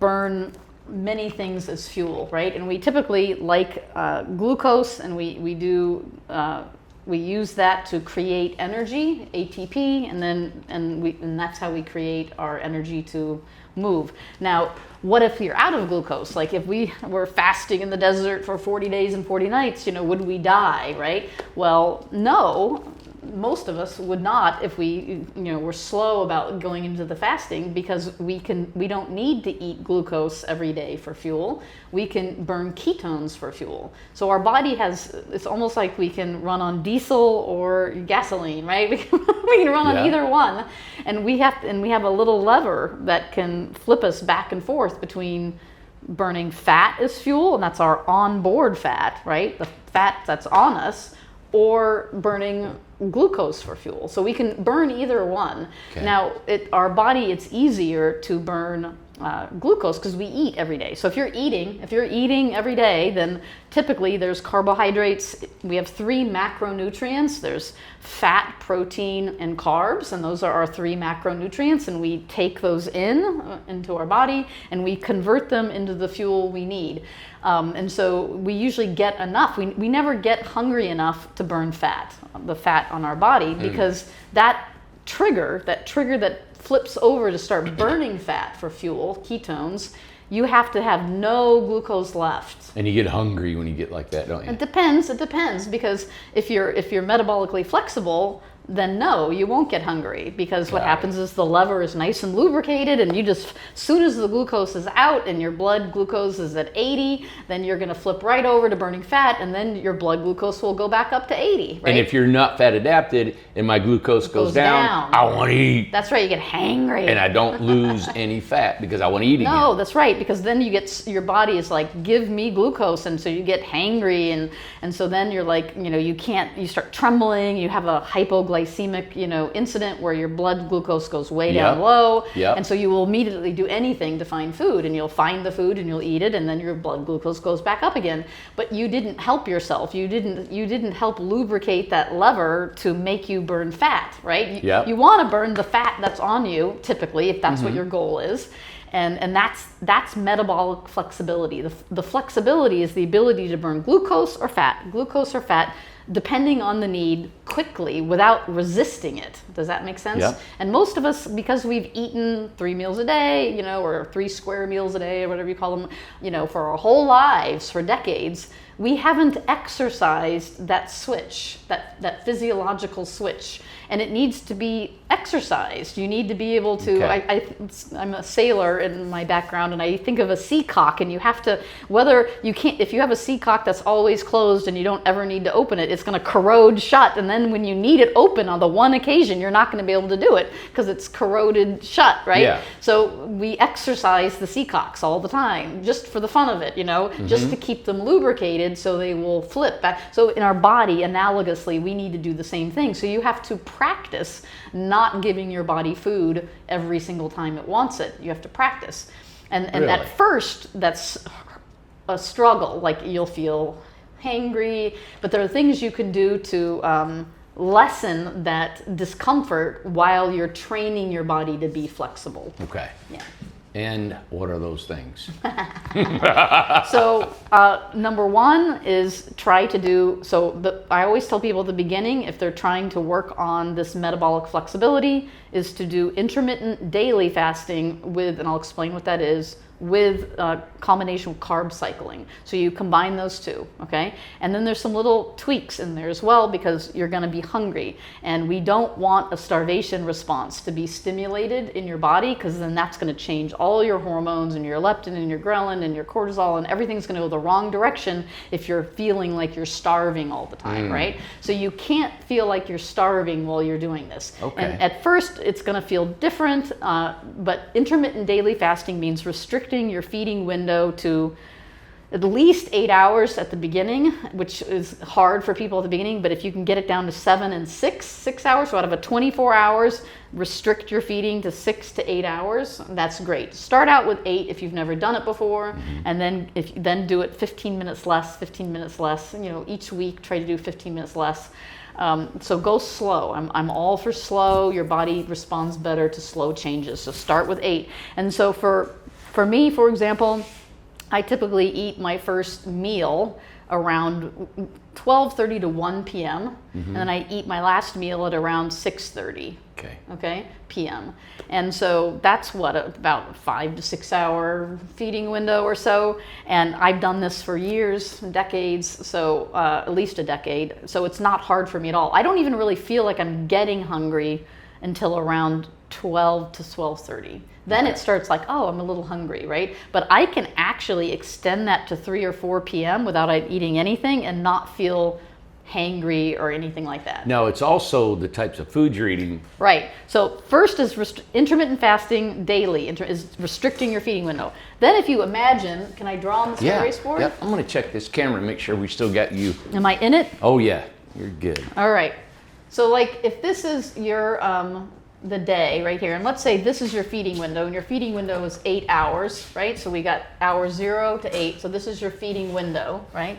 burn many things as fuel, right? And we typically like glucose, and we use that to create energy, ATP, and that's how we create our energy to move. Now, what if you're out of glucose? Like, if we were fasting in the desert for 40 days and 40 nights, would we die, right? Well, no. Most of us would not if we, were slow about going into the fasting, because we don't need to eat glucose every day for fuel. We can burn ketones for fuel. So our body it's almost like we can run on diesel or gasoline, right? We can run on either one, and we have a little lever that can flip us back and forth between burning fat as fuel, and that's our onboard fat, right? The fat that's on us, or burning glucose for fuel. So we can burn either one. Okay. Now, our body, it's easier to burn glucose because we eat every day. So if you're eating every day, then typically there's carbohydrates. We have 3 macronutrients. There's fat, protein, and carbs, and those are our 3 macronutrients, and we take those into our body, and we convert them into the fuel we need. And so we usually get enough. We never get hungry enough to burn the fat on our body, because that trigger that flips over to start burning fat for fuel, ketones, you have to have no glucose left. And you get hungry when you get like that, don't you? It depends, because if you're metabolically flexible, then no, you won't get hungry, because what happens is the lever is nice and lubricated, and as soon as the glucose is out and your blood glucose is at 80, then you're going to flip right over to burning fat, and then your blood glucose will go back up to 80, right? And if you're not fat adapted and my glucose goes down, I want to eat. That's right, you get hangry. And I don't lose any fat because I want to eat again. No, that's right, because then your body is like, give me glucose, and so you get hangry, and so then you're like, you start trembling, you have a hypoglycemic, incident where your blood glucose goes way down low. And so you will immediately do anything to find food, and you'll find the food and you'll eat it, and then your blood glucose goes back up again. But you didn't help yourself. You didn't help lubricate that lever to make you burn fat, right? You want to burn the fat that's on you, typically, if that's what your goal is. And that's metabolic flexibility. The flexibility is the ability to burn glucose or fat, depending on the need, quickly, without resisting it. Does that make sense? Yep. And most of us, because we've eaten 3 meals a day, or 3 square meals a day, or whatever you call them, for our whole lives, for decades, we haven't exercised that switch, that physiological switch. And it needs to be exercised. You need to be able to, I'm a sailor in my background, and I think of a seacock, and you have to, if you have a seacock that's always closed and you don't ever need to open it, it's going to corrode shut. And then when you need it open on the one occasion, you're not going to be able to do it because it's corroded shut, right? Yeah. So we exercise the seacocks all the time, just for the fun of it, just to keep them lubricated so they will flip back. So in our body, analogously, we need to do the same thing. So you have to practice not giving your body food every single time it wants it. You have to practice. And Really? At first, that's a struggle. Like, you'll feel hangry, but there are things you can do to lessen that discomfort while you're training your body to be flexible. Okay. Yeah. And what are those things? So number one is try to do, I always tell people at the beginning, if they're trying to work on this metabolic flexibility, is to do intermittent daily fasting with, and I'll explain what that is, with a combination with carb cycling. So you combine those two, okay? And then there's some little tweaks in there as well, because you're gonna be hungry. And we don't want a starvation response to be stimulated in your body, because then that's gonna change all your hormones and your leptin and your ghrelin and your cortisol, and everything's gonna go the wrong direction if you're feeling like you're starving all the time, right? So you can't feel like you're starving while you're doing this. Okay. And at first, it's gonna feel different, but intermittent daily fasting means restricting your feeding window to at least 8 hours at the beginning, which is hard for people at the beginning, but if you can get it down to 7 and 6 hours, so out of a 24 hours, restrict your feeding to 6 to 8 hours, that's great. Start out with 8 if you've never done it before, and then do it 15 minutes less, each week try to do 15 minutes less. So go slow. I'm all for slow. Your body responds better to slow changes. So start with 8. And so for me, for example, I typically eat my first meal around 12:30 to 1 p.m. And then I eat my last meal at around 6:30. Okay, p.m. And so that's about a 5 to 6 hour feeding window or so. And I've done this for years, decades, so at least a decade. So it's not hard for me at all. I don't even really feel like I'm getting hungry until around 12 to 12:30. Then it starts like, oh, I'm a little hungry, right? But I can actually extend that to 3 or 4 p.m. without eating anything and not feel hangry or anything like that. No, it's also the types of food you're eating. Right. So first is intermittent fasting daily, is restricting your feeding window. Then if you imagine, can I draw on this erase board? Yeah, I'm going to check this camera and make sure we still got you. Am I in it? Oh yeah, you're good. All right. So like if this is your the day right here, and let's say this is your feeding window, and your feeding window is 8 hours, right? So we got hours 0 to 8. So this is your feeding window, right?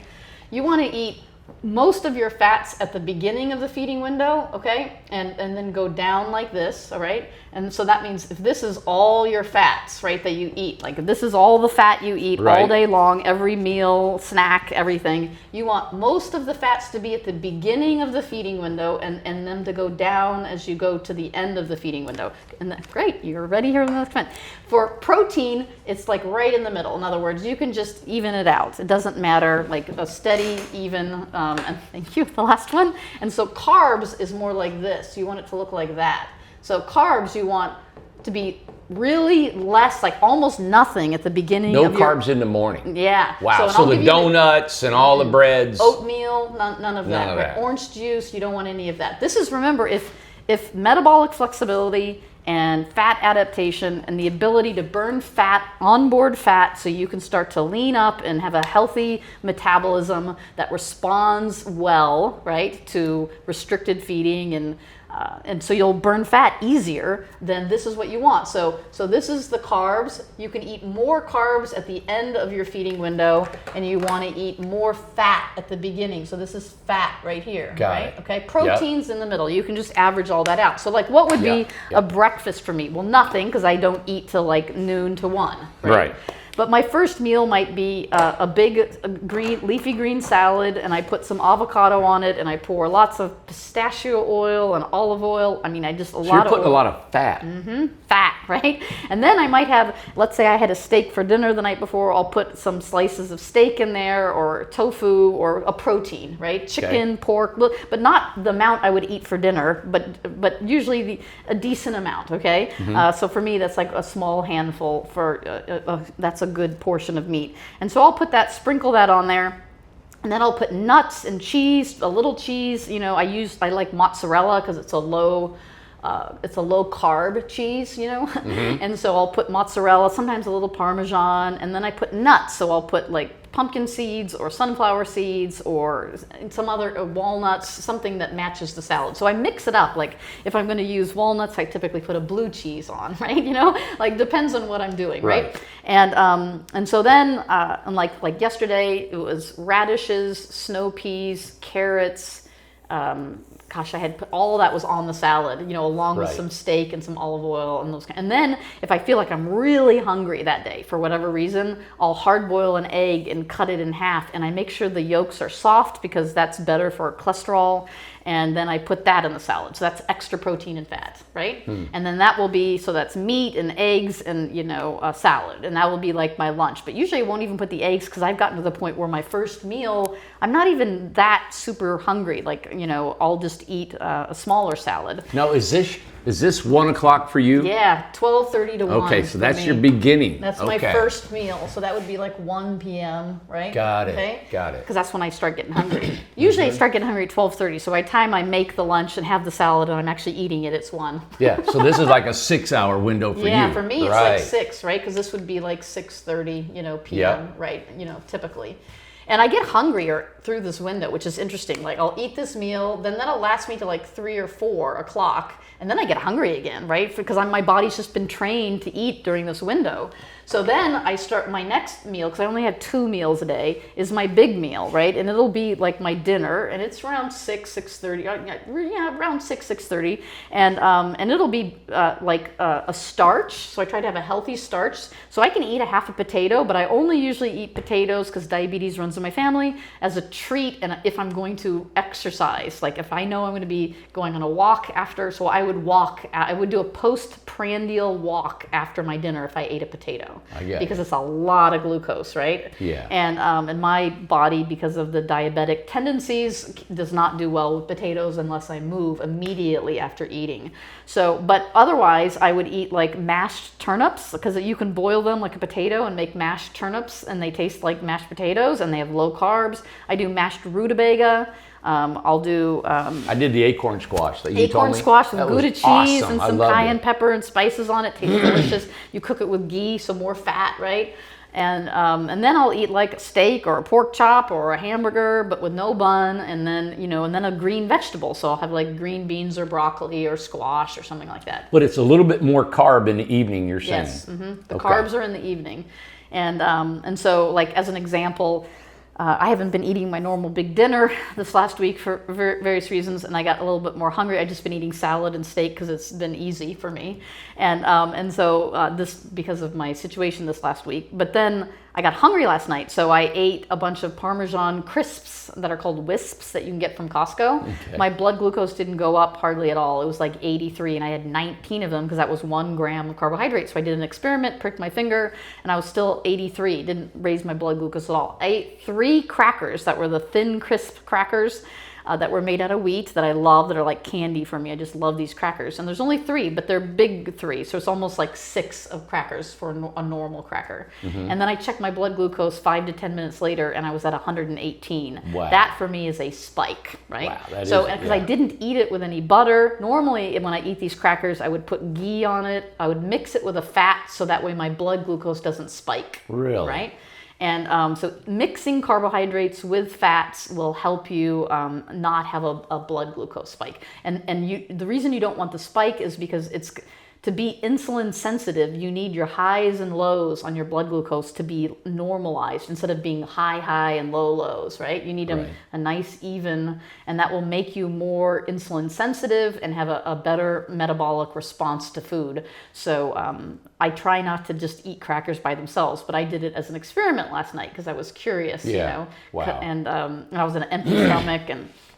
You want to eat most of your fats at the beginning of the feeding window, okay? And then go down like this, all right? And so that means if this is all your fats, right, that you eat, like if this is all the fat you eat all day long, every meal, snack, everything, you want most of the fats to be at the beginning of the feeding window and them to go down as you go to the end of the feeding window. And that's great, you're ready here in the comment. For protein, it's like right in the middle. In other words, you can just even it out. It doesn't matter, like a steady, even, and thank you, the last one. And so carbs is more like this. You want it to look like that. So carbs you want to be really less, like almost nothing at the beginning. No carbs in the morning. Yeah. Wow. So the donuts and all the breads. Oatmeal, none of that. Right? Orange juice, you don't want any of that. This is, remember, if metabolic flexibility and fat adaptation and the ability to burn fat, onboard fat, so you can start to lean up and have a healthy metabolism that responds well, right, to restricted feeding, and so you'll burn fat easier, then this is what you want. So this is the carbs. You can eat more carbs at the end of your feeding window, and you want to eat more fat at the beginning. So this is fat right here, right? Okay, proteins in the middle. You can just average all that out. So like what would be a breakfast for me? Well, nothing, because I don't eat till like noon to 1. Right. But my first meal might be a big leafy green salad, and I put some avocado on it, and I pour lots of pistachio oil and olive oil. I mean, a lot of oil. So you're putting a lot of fat. Fat, right? And then I might have, let's say I had a steak for dinner the night before, I'll put some slices of steak in there, or tofu, or a protein, right? Chicken, pork, but not the amount I would eat for dinner, but usually a decent amount, okay? So for me, that's like a small handful that's a good portion of meat. And so I'll sprinkle that on there, and then I'll put nuts and cheese, a little cheese. You know, I like mozzarella because it's a low carb cheese, you know. And so I'll put mozzarella, sometimes a little Parmesan, and then I put nuts. So I'll put like pumpkin seeds or sunflower seeds or some other walnuts, something that matches the salad. So I mix it up. Like if I'm going to use walnuts, I typically put a blue cheese on, right? You know, like depends on what I'm doing, right? And so then, like yesterday, it was radishes, snow peas, carrots, gosh, I had put, all that was on the salad, you know, along with Right. some steak and some olive oil and those kind. And then if I feel like I'm really hungry that day for whatever reason, I'll hard boil an egg and cut it in half, and I make sure the yolks are soft because that's better for cholesterol. And then I put that in the salad. So that's extra protein and fat, right? And then that will be, so that's meat and eggs and, you know, a salad. And that will be like my lunch. But usually I won't even put the eggs because I've gotten to the point where my first meal, I'm not even that super hungry. Like, you know, I'll just eat a smaller salad. Now, is this 1 o'clock for you? Yeah, 12:30 to 1. Okay, so that's for your me. beginning. That's my first meal. So that would be like 1 p.m., right? Got it. Got it. Because that's when I start getting hungry. Usually I start getting hungry at 12:30. So by the time I make the lunch and have the salad and I'm actually eating it, it's 1. Yeah, so this is like a 6-hour window for you. Yeah, for me it's Right. like 6, right? Because this would be like 6:30, you know, p.m., Yep. right? You know, typically. And I get hungrier through this window, which is interesting. Like I'll eat this meal, then that'll last me to like 3 or 4 o'clock, and then I get hungry again, right? Because my body's just been trained to eat during this window. So then I start my next meal, because I only have 2 meals a day, is my big meal, right? And it'll be like my dinner, and it's around 6:30, around 6:30, and it'll be like a starch. So I try to have a healthy starch. So I can eat a half a potato, but I only usually eat potatoes because diabetes runs in my family as a treat, and if I'm going to exercise, like if I know I'm going to be going on a walk after, so I would do a postprandial walk after my dinner if I ate a potato. Because it's a lot of glucose, right? Yeah. And my body, because of the diabetic tendencies, does not do well with potatoes unless I move immediately after eating. So, but otherwise, I would eat like mashed turnips, because you can boil them like a potato and make mashed turnips, and they taste like mashed potatoes, and they have low carbs. I do mashed rutabaga. I'll do I did the acorn squash that you told acorn me. squash with That Gouda was cheese awesome. and I some loved cayenne it. pepper and spices on it. Tastes delicious. You cook it with ghee, so more fat, right? And then I'll eat like a steak or a pork chop or a hamburger, but with no bun, and then a green vegetable. So I'll have like green beans or broccoli or squash or something like that. But it's a little bit more carb in the evening, you're saying. Yes, the carbs are in the evening, and so like as an example, I haven't been eating my normal big dinner this last week for various reasons, and I got a little bit more hungry. I've just been eating salad and steak because it's been easy for me, and so this because of my situation this last week. But then I got hungry last night, so I ate a bunch of Parmesan crisps that are called Wisps that you can get from Costco. Okay. My blood glucose didn't go up hardly at all. It was like 83, and I had 19 of them because that was 1 gram of carbohydrate. So I did an experiment, pricked my finger, and I was still 83. Didn't raise my blood glucose at all. I ate 3 crackers that were the thin, crisp crackers that were made out of wheat that I love, that are like candy for me. I just love these crackers. And there's only 3, but they're big 3. So it's almost like 6 of crackers for a normal cracker. And then I checked my blood glucose 5 to 10 minutes later, and I was at 118. Wow. That for me is a spike, right? Wow, that so is- because yeah. I didn't eat it with any butter. Normally when I eat these crackers, I would put ghee on it. I would mix it with a fat so that way my blood glucose doesn't spike. Really? Right? And so mixing carbohydrates with fats will help you not have a blood glucose spike. And the reason you don't want the spike is because to be insulin sensitive, you need your highs and lows on your blood glucose to be normalized instead of being high and low lows, right? You need Right. a nice even, and that will make you more insulin sensitive and have a better metabolic response to food. So I try not to just eat crackers by themselves, but I did it as an experiment last night because I was curious, Yeah. you know. Wow. And I was in an empty stomach,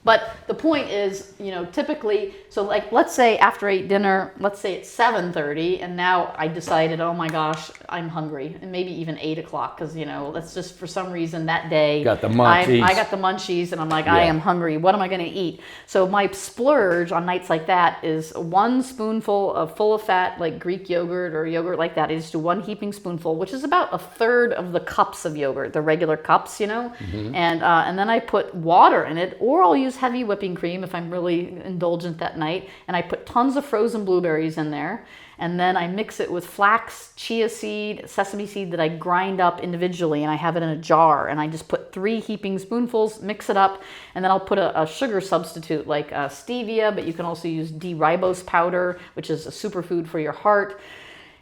but the point is, you know, typically, so like, let's say after I ate dinner, let's say it's 7:30, and now I decided, oh my gosh, I'm hungry, and maybe even 8 o'clock, because, you know, that's just for some reason that day. Got the munchies. I got the munchies, and I'm like, I Yeah. am hungry. What am I going to eat? So my splurge on nights like that is 1 spoonful of full of fat, like Greek yogurt or yogurt like that. I just do 1 heaping spoonful, which is about 1/3 of the cups of yogurt, the regular cups, you know, and then I put water in it, or I'll use heavy whipping cream if I'm really indulgent that night, and I put tons of frozen blueberries in there, and then I mix it with flax, chia seed, sesame seed that I grind up individually, and I have it in a jar, and I just put 3 heaping spoonfuls, mix it up, and then I'll put a sugar substitute like stevia, but you can also use D-ribose powder, which is a superfood for your heart.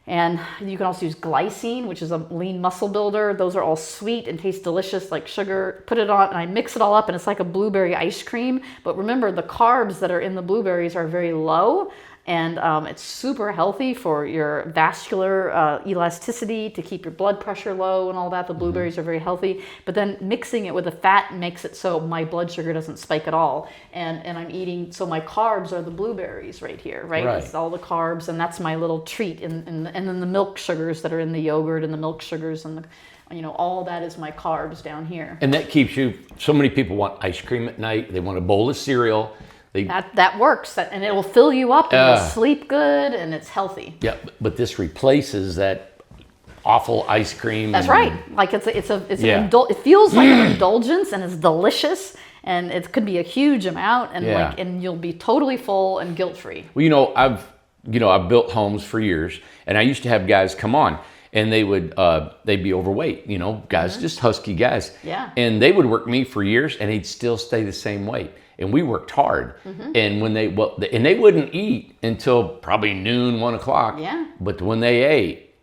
And you can also use glycine, which is a lean muscle builder. Those are all sweet and taste delicious like sugar. Put it on and I mix it all up and it's like a blueberry ice cream. But remember, the carbs that are in the blueberries are very low. And it's super healthy for your vascular elasticity, to keep your blood pressure low and all that. The blueberries are very healthy. But then mixing it with the fat makes it so my blood sugar doesn't spike at all. And I'm eating, so my carbs are the blueberries right here, right? It's all the carbs, and that's my little treat. And then the milk sugars that are in the yogurt and the milk sugars and all that is my carbs down here. And that keeps you, so many people want ice cream at night. They want a bowl of cereal. That works, and it will fill you up, and you'll sleep good, and it's healthy. Yeah, but this replaces that awful ice cream. That's right. Like it feels like an indulgence, and it's delicious, and it could be a huge amount, and and you'll be totally full and guilt free. Well, I've built homes for years, and I used to have guys come on. And they'd be overweight, guys, just husky guys. Yeah. And they would work me for years, and they'd still stay the same weight. And we worked hard. And when they wouldn't eat until probably noon, 1 o'clock. Yeah. But when they ate,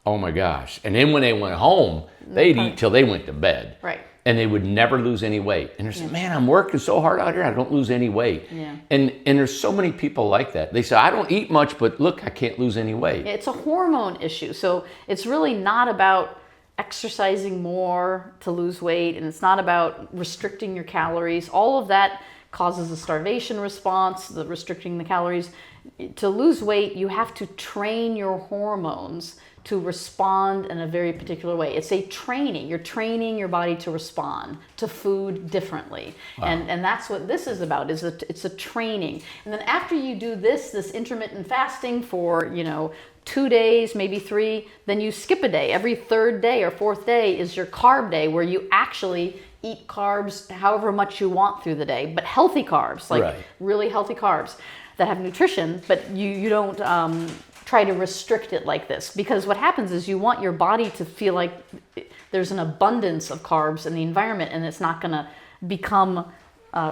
oh my gosh! And then when they went home, they'd eat till they went to bed. Right. And they would never lose any weight. And they're saying, man, I'm working so hard out here, I don't lose any weight. Yeah. And there's so many people like that. They say, I don't eat much, but look, I can't lose any weight. It's a hormone issue. So it's really not about exercising more to lose weight, and it's not about restricting your calories. All of that causes a starvation response, the restricting the calories. To lose weight, you have to train your hormones to respond in a very particular way. It's a training. You're training your body to respond to food differently. Wow. And that's what this is about, it's a training. And then after you do this intermittent fasting for, 2 days, maybe 3, then you skip a day. Every 3rd day or 4th day is your carb day, where you actually eat carbs however much you want through the day, but healthy carbs, really healthy carbs that have nutrition, but you don't try to restrict it like this, because what happens is you want your body to feel like there's an abundance of carbs in the environment, and it's not going to become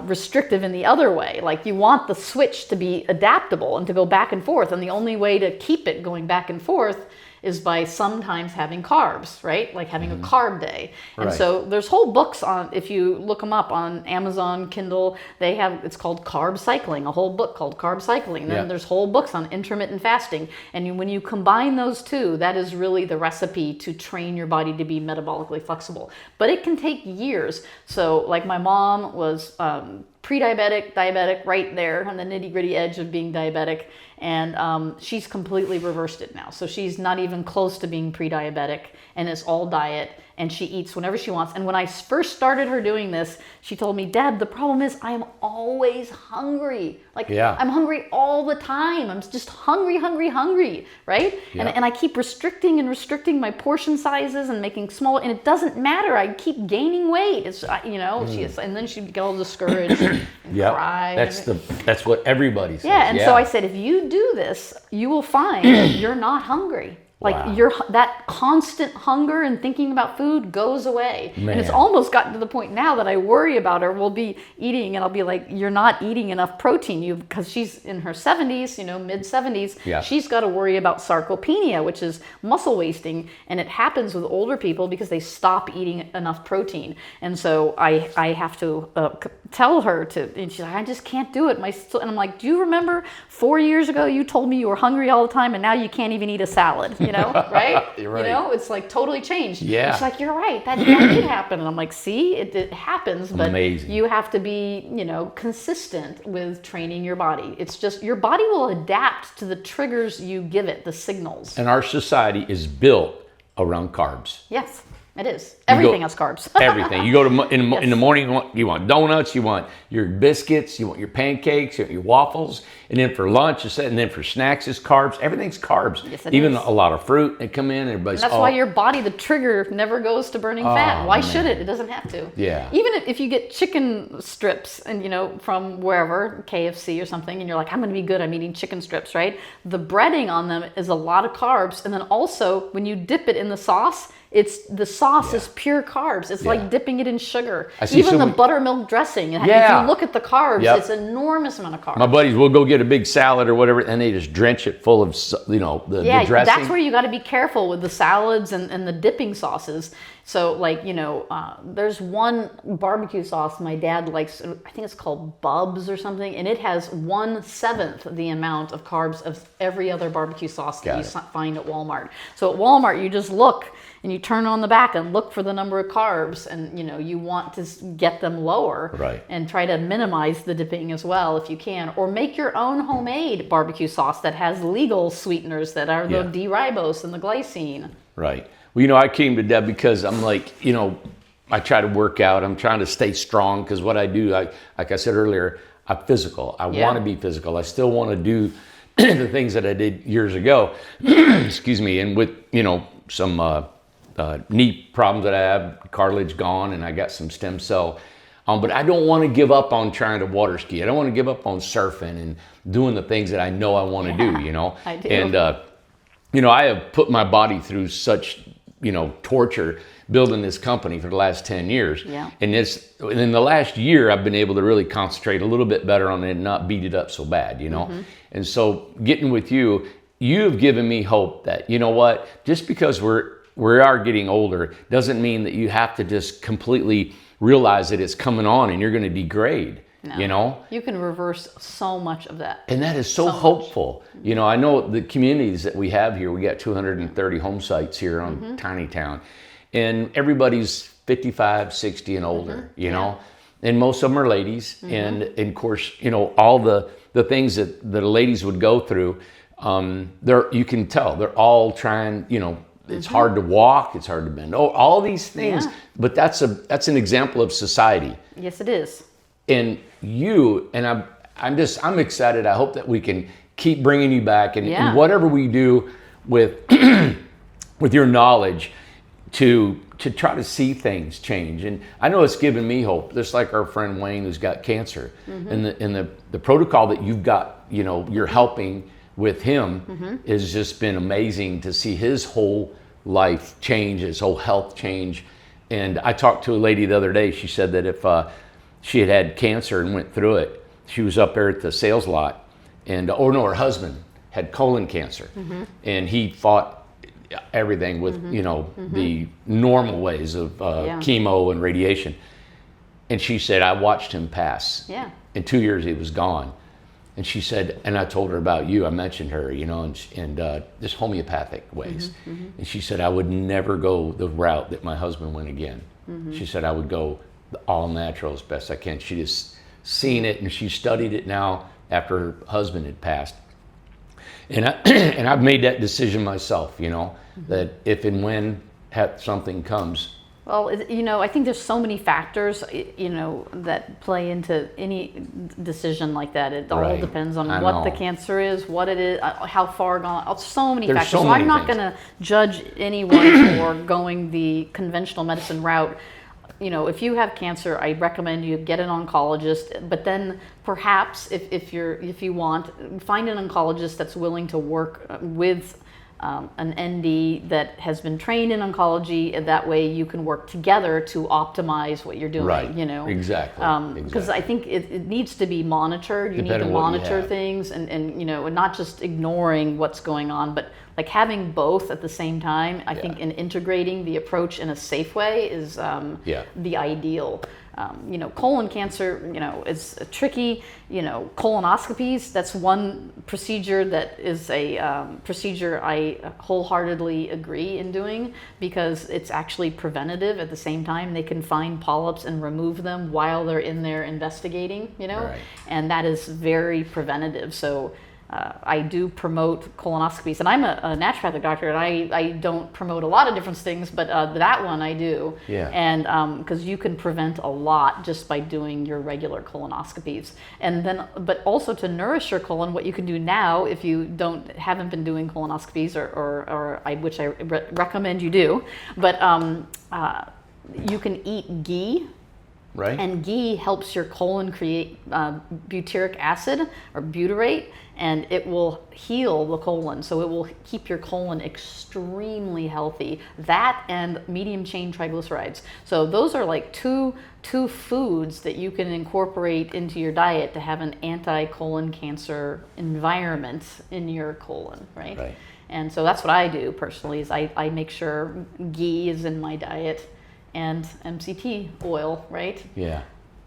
restrictive in the other way. Like, you want the switch to be adaptable and to go back and forth, and the only way to keep it going back and forth is by sometimes having carbs, right? Like having a carb day. And so there's whole books on, if you look them up on Amazon, Kindle, it's called Carb Cycling, a whole book called Carb Cycling. Then there's whole books on intermittent fasting. And when you combine those two, that is really the recipe to train your body to be metabolically flexible. But it can take years. So like my mom was pre-diabetic, diabetic, right there on the nitty-gritty edge of being diabetic, and she's completely reversed it now. So she's not even close to being pre-diabetic, and it's all diet, and she eats whenever she wants. And when I first started her doing this, she told me, Deb, the problem is I'm always hungry. I'm hungry all the time. I'm just hungry, right? Yeah. And I keep restricting my portion sizes and making small, and it doesn't matter. I keep gaining weight. It's, and then she'd get all discouraged and cry. That's what everybody says. Yeah, and so I said, if you do this, you will find you're not hungry. Like that constant hunger and thinking about food goes away. Man. And it's almost gotten to the point now that I worry about her. We'll be eating and I'll be like, you're not eating enough protein. Because she's in her 70s, mid 70s. Yeah. She's got to worry about sarcopenia, which is muscle wasting. And it happens with older people because they stop eating enough protein. And so I have to tell her and she's like, I just can't do it. And I'm like, do you remember 4 years ago you told me you were hungry all the time and now you can't even eat a salad? Right? You're right. It's like totally changed. Yeah. She's like, you're right. That did happen. And I'm like, see, it happens, but amazing. You have to be, consistent with training your body. It's just, your body will adapt to the triggers you give it, the signals. And our society is built around carbs. Yes. It is. Everything has carbs. Everything. You go to in the morning, you want donuts, you want your biscuits, you want your pancakes, you want your waffles, and then for lunch, and then for snacks, it's carbs. Everything's carbs. Yes, it Even is. a lot of fruit that come in. Everybody's. And that's why your body, the trigger, never goes to burning fat. Why should it? It doesn't have to. Yeah. Even if you get chicken strips and from wherever, KFC or something, and you're like, I'm going to be good. I'm eating chicken strips, right? The breading on them is a lot of carbs, and then also when you dip it in the sauce, it's the sauce sauce is pure carbs. It's like dipping it in sugar. Even the buttermilk dressing. If you look at the carbs, it's an enormous amount of carbs. My buddies will go get a big salad or whatever, and they just drench it full of, the dressing. That's where you got to be careful with the salads and the dipping sauces. So there's one barbecue sauce my dad likes. I think it's called Bubs or something, and it has 1/7 the amount of carbs of every other barbecue sauce that you find at Walmart. So at Walmart, you just look and you turn on the back and look for the number of carbs, and you want to get them lower, and try to minimize the dipping as well if you can, or make your own homemade barbecue sauce that has legal sweeteners that are the D-ribose and the glycine. Right. Well, I came to Deb because I'm like, I try to work out. I'm trying to stay strong because what I do, like I said earlier, I'm physical. I want to be physical. I still want to do the things that I did years ago. Excuse me. And with, some knee problems that I have, cartilage gone, and I got some stem cell. But I don't want to give up on trying to water ski. I don't want to give up on surfing and doing the things that I know I want to do, I do. And, I have put my body through such torture building this company for the last 10 years. Yeah. And in the last year, I've been able to really concentrate a little bit better on it and not beat it up so bad, And so getting with you, you've given me hope that, just because we are getting older doesn't mean that you have to just completely realize that it's coming on and you're going to degrade. No. You can reverse so much of that. And that is so hopeful. I know the communities that we have here, we got 230 home sites here on Tiny Town, and everybody's 55, 60 and older, and most of them are ladies. And of course, all the things that the ladies would go through, you can tell they're all trying, it's hard to walk, it's hard to bend, all these things. But that's an example of society. Yes, it is. And I'm excited. I hope that we can keep bringing you back and whatever we do with with your knowledge to try to see things change. And I know it's given me hope, just like our friend Wayne who's got cancer. And the protocol that you've got, you're helping with him has just been amazing to see his whole life change, his whole health change. And I talked to a lady the other day. She said that if she had cancer and went through it, she was up there at the sales lot, and her husband had colon cancer, and he fought everything with the normal ways of chemo and radiation. And she said, I watched him pass. Yeah. In 2 years, he was gone. And she said, and I told her about you. I mentioned her, and just homeopathic ways. And she said, I would never go the route that my husband went again. She said, I would go all natural as best I can. She just seen it, and she studied it now after her husband had passed. And I've made that decision myself, that if and when something comes. Well, I think there's so many factors, that play into any decision like that. It all depends on what the cancer is, what it is, how far gone. So many factors. So I'm not going to judge anyone for going the conventional medicine route. If you have cancer, I recommend you get an oncologist. But then perhaps if you want, find an oncologist that's willing to work with an ND that has been trained in oncology, and that way you can work together to optimize what you're doing. Right. Exactly. Because I think it needs to be monitored. You need to monitor things, and not just ignoring what's going on, but like having both at the same time. I think in integrating the approach in a safe way is the ideal. Colon cancer, is tricky. Colonoscopies, that's one procedure that is a procedure I wholeheartedly agree in doing, because it's actually preventative at the same time. They can find polyps and remove them while they're in there investigating, and that is very preventative. So I do promote colonoscopies, and I'm a naturopathic doctor, and I don't promote a lot of different things, but that one I do. Yeah. And because you can prevent a lot just by doing your regular colonoscopies, and then, but also to nourish your colon, what you can do now if you haven't been doing colonoscopies, which I recommend you do, but you can eat ghee. right? And ghee helps your colon create butyric acid or butyrate, and it will heal the colon. So it will keep your colon extremely healthy. That and medium chain triglycerides. So those are like two foods that you can incorporate into your diet to have an anti-colon cancer environment in your colon, right? Right. And so that's what I do personally, is I make sure ghee is in my diet and MCT oil, right? Yeah.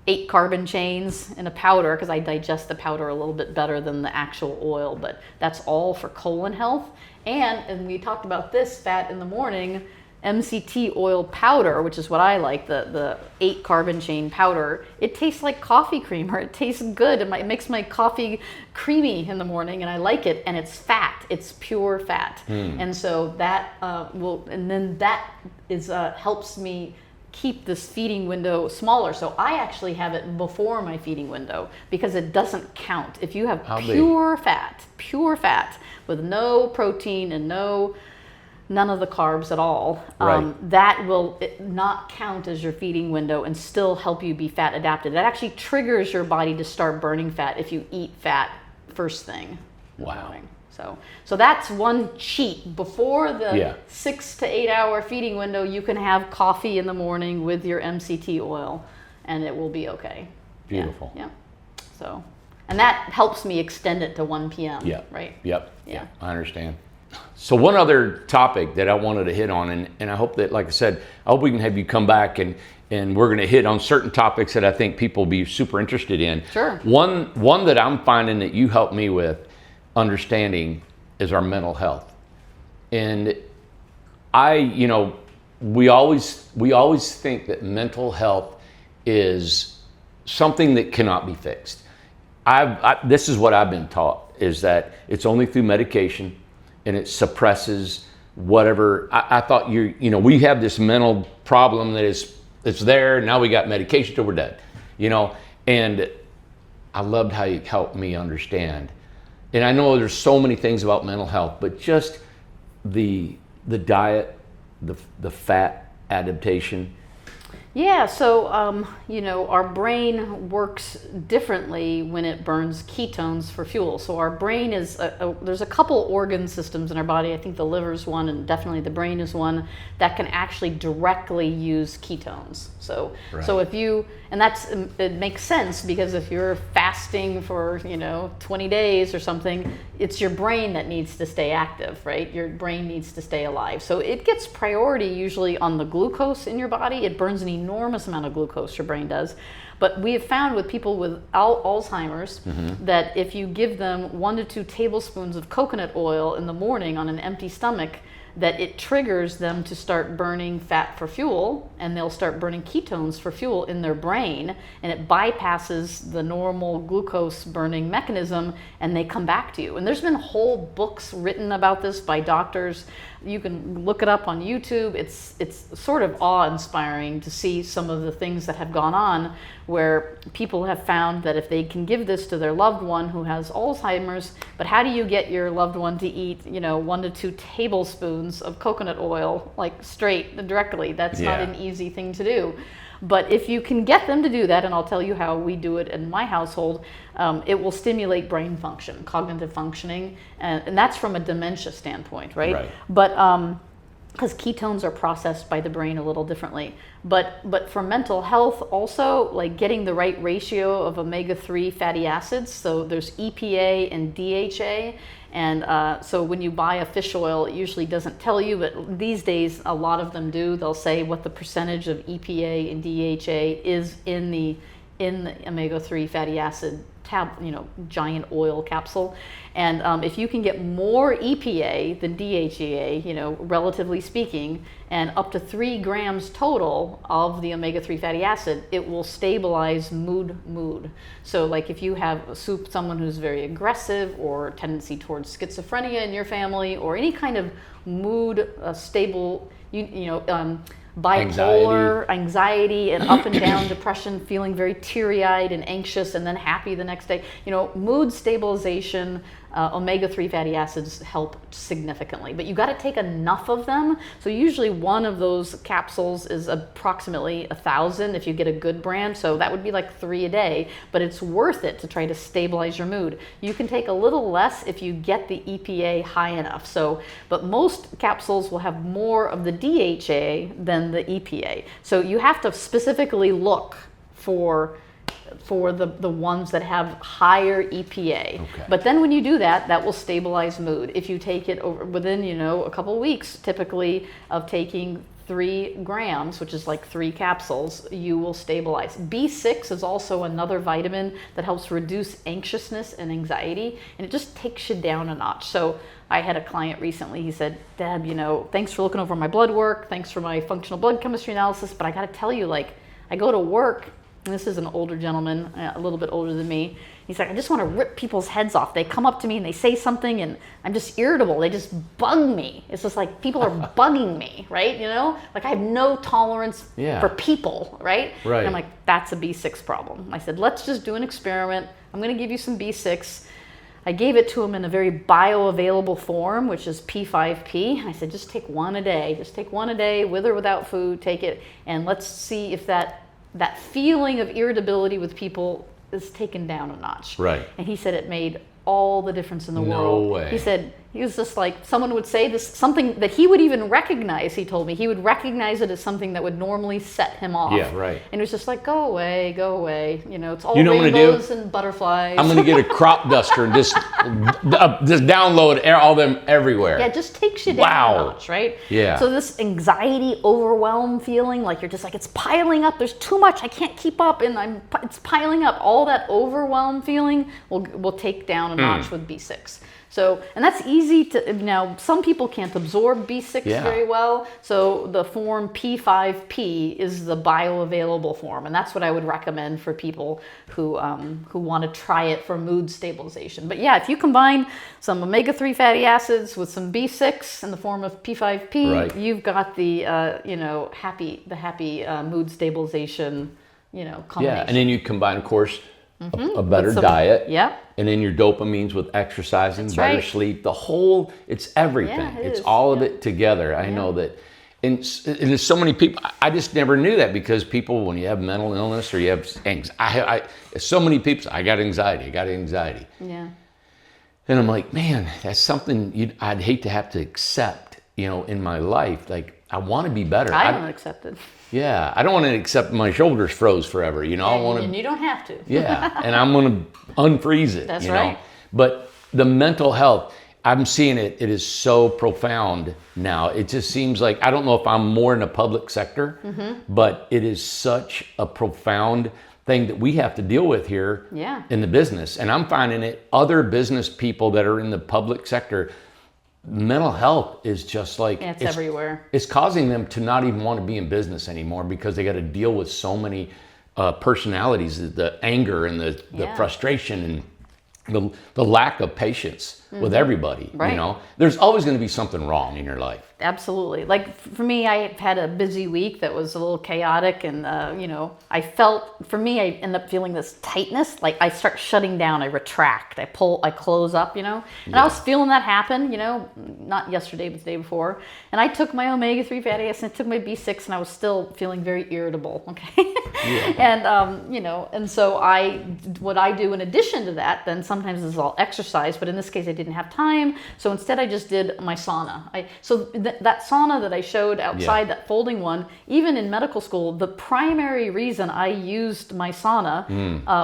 8 carbon chains in a powder, because I digest the powder a little bit better than the actual oil, but that's all for colon health. And we talked about this, fat in the morning, MCT oil powder, which is what I like, the 8 carbon chain powder. It tastes like coffee creamer. It tastes good. It makes my coffee creamy in the morning, and I like it. And it's fat. It's pure fat. And so that helps me keep this feeding window smaller. So I actually have it before my feeding window, because it doesn't count. If you have pure fat with no protein and none of the carbs at all, that will not count as your feeding window and still help you be fat adapted. It actually triggers your body to start burning fat if you eat fat first thing in the morning. So that's one cheat. Before the 6 to 8 hour feeding window, you can have coffee in the morning with your MCT oil, and it will be okay. Beautiful. Yeah. So, and that helps me extend it to 1 p.m. Yeah. Right? Yep. Yeah. I understand. So one other topic that I wanted to hit on, and I hope that, like I said, I hope we can have you come back and we're going to hit on certain topics that I think people will be super interested in. Sure. One that I'm finding that you help me with understanding is our mental health. And we always think that mental health is something that cannot be fixed. This is what I've been taught, is that it's only through medication, and it suppresses whatever. I thought we have this mental problem that it's there. Now we got medication till we're dead, and I loved how you helped me understand. And I know there's so many things about mental health, but just the diet, the fat adaptation. Yeah, so our brain works differently when it burns ketones for fuel. So our brain is, there's a couple organ systems in our body. I think the liver is one, and definitely the brain is one, that can actually directly use ketones. So if you, and it makes sense, because if you're fasting for 20 days or something, it's your brain that needs to stay active, right? Your brain needs to stay alive. So it gets priority usually on the glucose in your body. It burns an enormous amount of glucose, your brain does. But we have found with people with Alzheimer's that if you give them 1 to 2 tablespoons of coconut oil in the morning on an empty stomach, that it triggers them to start burning fat for fuel, and they'll start burning ketones for fuel in their brain, and it bypasses the normal glucose burning mechanism, and they come back to you. And there's been whole books written about this by doctors. You can look it up on YouTube. It's sort of awe-inspiring to see some of the things that have gone on, where people have found that if they can give this to their loved one who has Alzheimer's, but how do you get your loved one to eat 1 to 2 tablespoons of coconut oil, like straight, directly? That's not an easy thing to do. But if you can get them to do that, and I'll tell you how we do it in my household, it will stimulate brain function, cognitive functioning, and that's from a dementia standpoint, right? But because ketones are processed by the brain a little differently. But for mental health also, like getting the right ratio of omega-3 fatty acids, so there's EPA and DHA, and so when you buy a fish oil, it usually doesn't tell you, but these days a lot of them do. They'll say what the percentage of EPA and DHA is in the omega-3 fatty acid giant oil capsule. And if you can get more EPA than DHA, relatively speaking, and up to 3 grams total of the omega-3 fatty acid, it will stabilize mood. So like if you have someone who's very aggressive, or tendency towards schizophrenia in your family, or any kind of mood stable, bipolar, anxiety and up and down depression, feeling very teary-eyed and anxious and then happy the next day. Mood stabilization omega-3 fatty acids help significantly, but you got to take enough of them. So usually one of those capsules is approximately 1,000 if you get a good brand. So that would be like 3 a day, but it's worth it to try to stabilize your mood. You can take a little less if you get the EPA high enough. So, but most capsules will have more of the DHA than the EPA. So you have to specifically look for the ones that have higher EPA. Okay. But then when you do that, that will stabilize mood. If you take it over within, a couple of weeks, typically of taking 3 grams, which is like 3 capsules, you will stabilize. B6 is also another vitamin that helps reduce anxiousness and anxiety, and it just takes you down a notch. So I had a client recently, he said, Deb, thanks for looking over my blood work, thanks for my functional blood chemistry analysis, but I gotta tell you, I go to work, and this is an older gentleman, a little bit older than me. He's like, I just want to rip people's heads off. They come up to me and they say something and I'm just irritable. They just bug me. It's just like people are bugging me, right? I have no tolerance for people, right? Right. And I'm like, that's a B6 problem. I said, let's just do an experiment. I'm going to give you some B6. I gave it to him in a very bioavailable form, which is P5P. I said, just take 1 a day. Just take 1 a day, with or without food, take it. And let's see if that feeling of irritability with people is taken down a notch. Right. And he said it made all the difference in the world. No way. He said, he was just like, someone would say this, something that he would even recognize, he told me. He would recognize it as something that would normally set him off. Yeah, right. And it was just like, go away. It's all What I'm gonna rainbows do? and butterflies. I'm going to get a crop duster and just download all them everywhere. Yeah, it just takes you down a notch, right? Yeah. So this anxiety, overwhelm feeling, like you're just like, it's piling up, there's too much, I can't keep up, and it's piling up. All that overwhelm feeling will take down a notch with B6. So, and that's easy to, now some people can't absorb B6 very well, so the form P5P is the bioavailable form, and that's what I would recommend for people who want to try it for mood stabilization. But yeah, if you combine some omega-3 fatty acids with some B6 in the form of P5P, you've got the happy mood stabilization, combination. Yeah, and then you combine, of course, a better diet. Yeah. And then your dopamines with exercising, better sleep, it's everything. Yeah, it's all of it together. I know that. And there's so many people, I just never knew that, because people, when you have mental illness or you have anxiety, so many people say, I got anxiety. Yeah. And I'm like, man, that's something I'd hate to have to accept, in my life. Like, I want to be better. I don't accept it. Yeah, I don't want to accept my shoulders froze forever, I want to. And you don't have to. Yeah, and I'm going to unfreeze it. That's right. But the mental health, I'm seeing it. It is so profound now. It just seems like, I don't know if I'm more in the public sector, but it is such a profound thing that we have to deal with here in the business. And I'm finding it, other business people that are in the public sector, mental health is just like, it's everywhere. It's causing them to not even want to be in business anymore, because they got to deal with so many personalities, the anger and the frustration and the lack of patience with everybody. There's always going to be something wrong in your life. Absolutely. Like for me, I had a busy week that was a little chaotic, and I felt, for me, I end up feeling this tightness. Like I start shutting down, I retract, I close up, and I was feeling that happen, not yesterday, but the day before. And I took my omega-3 fatty acids, I took my B6, and I was still feeling very irritable. Okay. And so what I do in addition to that, then sometimes is I'll exercise, but in this case I didn't have time. So instead I just did my sauna. That sauna that I showed outside, that folding one, even in medical school, the primary reason I used my sauna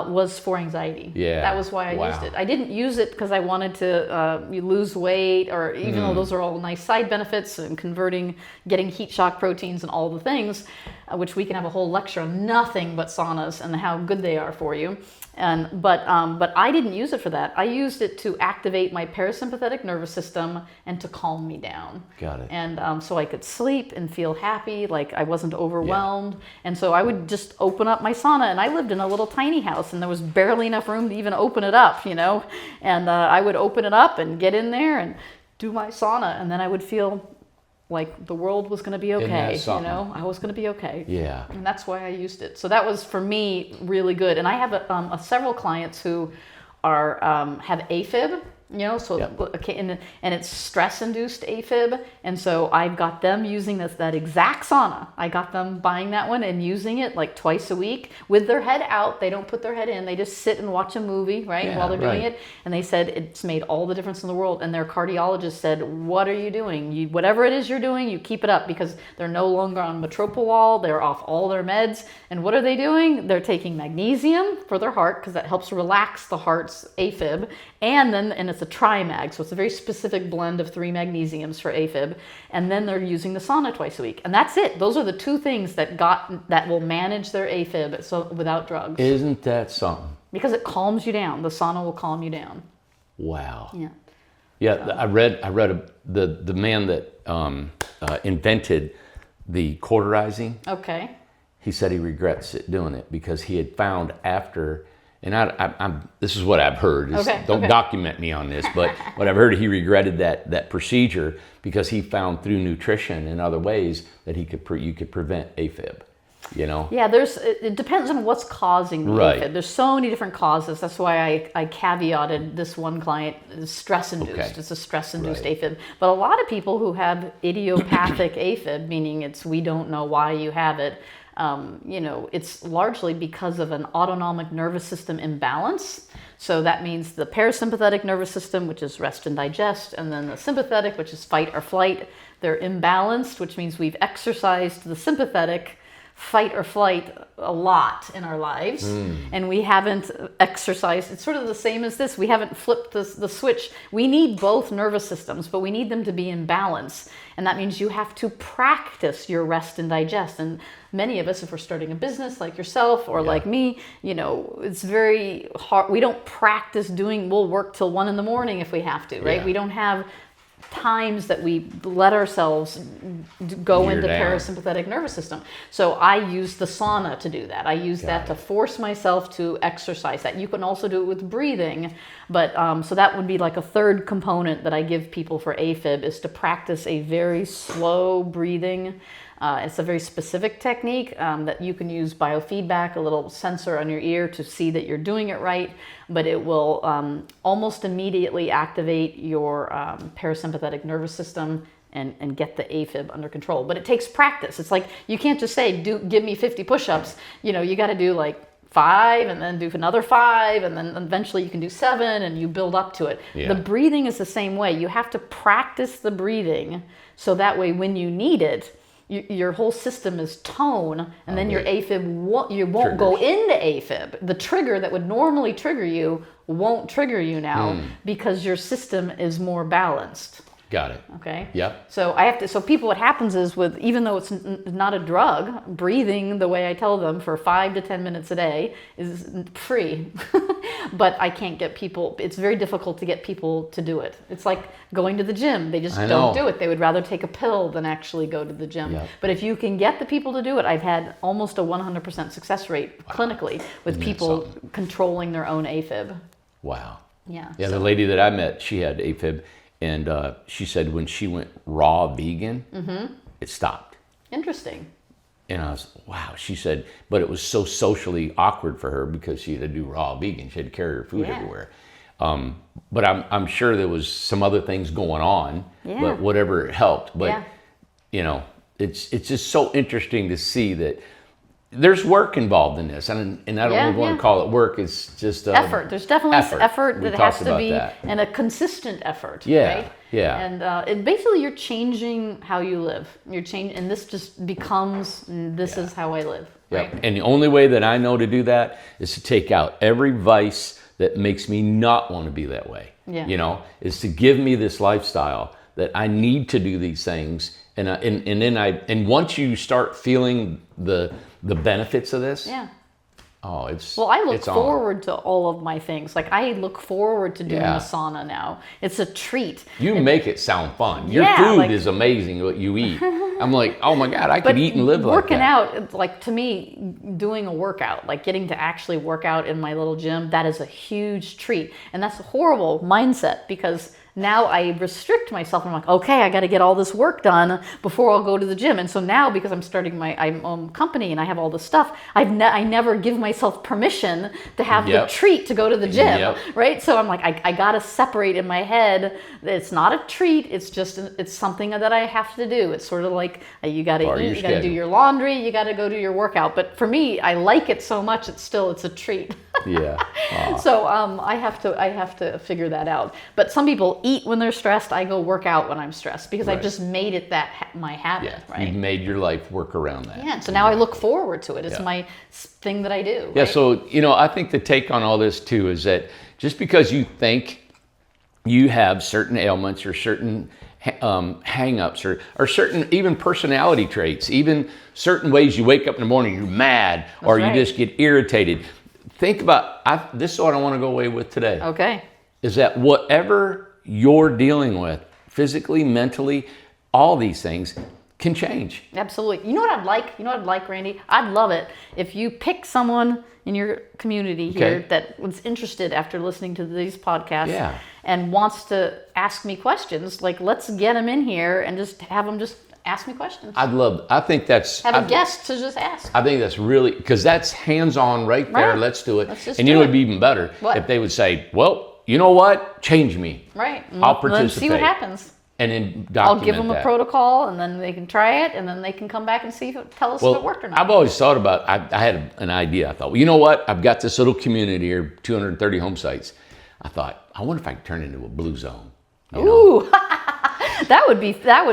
was for anxiety. Yeah. That was why I used it. I didn't use it because I wanted to lose weight, or even though those are all nice side benefits and getting heat shock proteins and all the things, which we can have a whole lecture on nothing but saunas and how good they are for you. But I didn't use it for that. I used it to activate my parasympathetic nervous system and to calm me down. Got it. And so I could sleep and feel happy, like I wasn't overwhelmed. And so I would just open up my sauna, and I lived in a little tiny house, and there was barely enough room to even open it up, And I would open it up and get in there and do my sauna, and then I would feel like the world was going to be okay, I was going to be okay. Yeah. And that's why I used it. So that was, for me, really good. And I have several clients who have A-fib, So Yep. okay, and it's stress-induced A-fib, and so I've got them using that exact sauna. I got them buying that one and using it like twice a week with their head out. They don't put their head in. They just sit and watch a movie, right, Yeah, while they're doing right. it. And they said it's made all the difference in the world. And their cardiologist said, "What are you doing? Whatever it is you're doing, you keep it up, because they're no longer on metoprolol. They're off all their meds. And what are they doing? They're taking magnesium for their heart, because that helps relax the heart's AFib, and it's a trimag, so it's a very specific blend of 3 magnesiums for AFib, and then they're using the sauna twice a week, and that's it. Those are the 2 things that will manage their AFib, so without drugs. Isn't that something? Because it calms you down. The sauna will calm you down. Wow. Yeah. Yeah, I read the man that invented the cauterizing. Okay. He said he regrets doing it because he had found after, and I'm this is what I've heard. Don't document me on this, but what I've heard, he regretted that procedure because he found through nutrition and other ways that you could prevent AFib. Yeah, it depends on what's causing the AFib. There's so many different causes. That's why I caveated this one client is stress-induced. Okay. It's a stress-induced AFib. But a lot of people who have idiopathic AFib, meaning we don't know why you have it, it's largely because of an autonomic nervous system imbalance. So that means the parasympathetic nervous system, which is rest and digest, and then the sympathetic, which is fight or flight, they're imbalanced, which means we've exercised the sympathetic fight or flight a lot in our lives, and we haven't exercised. It's sort of the same as this. We haven't flipped the switch. We need both nervous systems, but we need them to be in balance, and that means you have to practice your rest and digest. And many of us, if we're starting a business like yourself or like me, it's very hard. We don't practice we'll work till 1 a.m. if we have to, right? Yeah. We don't have times that we let ourselves go into parasympathetic nervous system. So I use the sauna to do that. I use that to force myself to exercise that. You can also do it with breathing, but so that would be like a third component that I give people for AFib, is to practice a very slow breathing. It's a very specific technique that you can use biofeedback, a little sensor on your ear to see that you're doing it right, but it will almost immediately activate your parasympathetic nervous system and get the AFib under control. But it takes practice. It's like, you can't just say, give me 50 push-ups. You got to do like 5 and then do another 5, and then eventually you can do 7, and you build up to it. Yeah. The breathing is the same way. You have to practice the breathing so that way when you need it, your whole system is tone, and then your AFib won't go into AFib. The trigger that would normally trigger you won't trigger you now because your system is more balanced. Got it. Okay. Yep. So people, what happens is even though it's not a drug, breathing the way I tell them for 5 to 10 minutes a day is free. But I can't get people, it's very difficult to get people to do it. It's like going to the gym. They just don't do it. They would rather take a pill than actually go to the gym. Yep. But if you can get the people to do it, I've had almost a 100% success rate clinically with people controlling their own AFib. Wow. Yeah. Yeah, the lady that I met, she had AFib, and she said when she went raw vegan, it stopped. Interesting. And I was, wow. She said, but it was so socially awkward for her because she had to do raw vegan. She had to carry her food everywhere. But I'm sure there was some other things going on, but whatever helped. But, it's just so interesting to see that there's work involved in this. And I don't even want to call it work. It's just effort. There's definitely effort that has to be, that. and a consistent effort. Yeah. Right? Yeah. And basically you're changing how you live. And this just becomes, this is how I live. Right? Yep. And the only way that I know to do that is to take out every vice that makes me not want to be that way. Yeah. Is to give me this lifestyle that I need to do these things. And once you start feeling the benefits of this, well, I look forward to all of my things. Like, I look forward to doing a sauna now. It's a treat. You make it sound fun. Your food is amazing, what you eat. I'm like, oh my God, I could eat and live like that. Working out, like, to me, doing a workout, like getting to actually work out in my little gym, that is a huge treat. And that's a horrible mindset because now I restrict myself. I'm like, okay, I got to get all this work done before I'll go to the gym. And so now, because I'm starting my own company and I have all this stuff, I never give myself permission to have the treat to go to the gym, right? So I'm like, I got to separate in my head. It's not a treat. It's just, it's something that I have to do. It's sort of like you got to eat, you got to do your laundry, you got to go do your workout. But for me, I like it so much, it's a treat. So I have to figure that out. But some people eat when they're stressed. I go work out when I'm stressed because I just made it my habit. Right? You've made your life work around that. Yeah. So now I look forward to it. It's my thing that I do. Yeah. Right? So I think the take on all this too is that just because you think you have certain ailments or certain hang-ups or certain even personality traits, even certain ways you wake up in the morning, you're mad or you just get irritated. Think about, this is what I want to go away with today. Okay. Is that whatever you're dealing with, physically, mentally, all these things can change. Absolutely. You know what I'd like? Randy? I'd love it if you pick someone in your community here that was interested after listening to these podcasts and wants to ask me questions. Like, let's get them in here and just have them just ask me questions. I think that's... Have a guest to just ask. I think that's really... Because that's hands-on right there. Right. Let's do it. And it would be even better if they would say, well, you know what? Change me. Right. I'll participate. Let's see what happens. And then document I'll give them a protocol, and then they can try it, and then they can come back and tell us if it worked or not. I've always thought about... I had an idea. I thought, well, you know what? I've got this little community here, 230 home sites. I thought, I wonder if I could turn it into a blue zone. Ooh. That would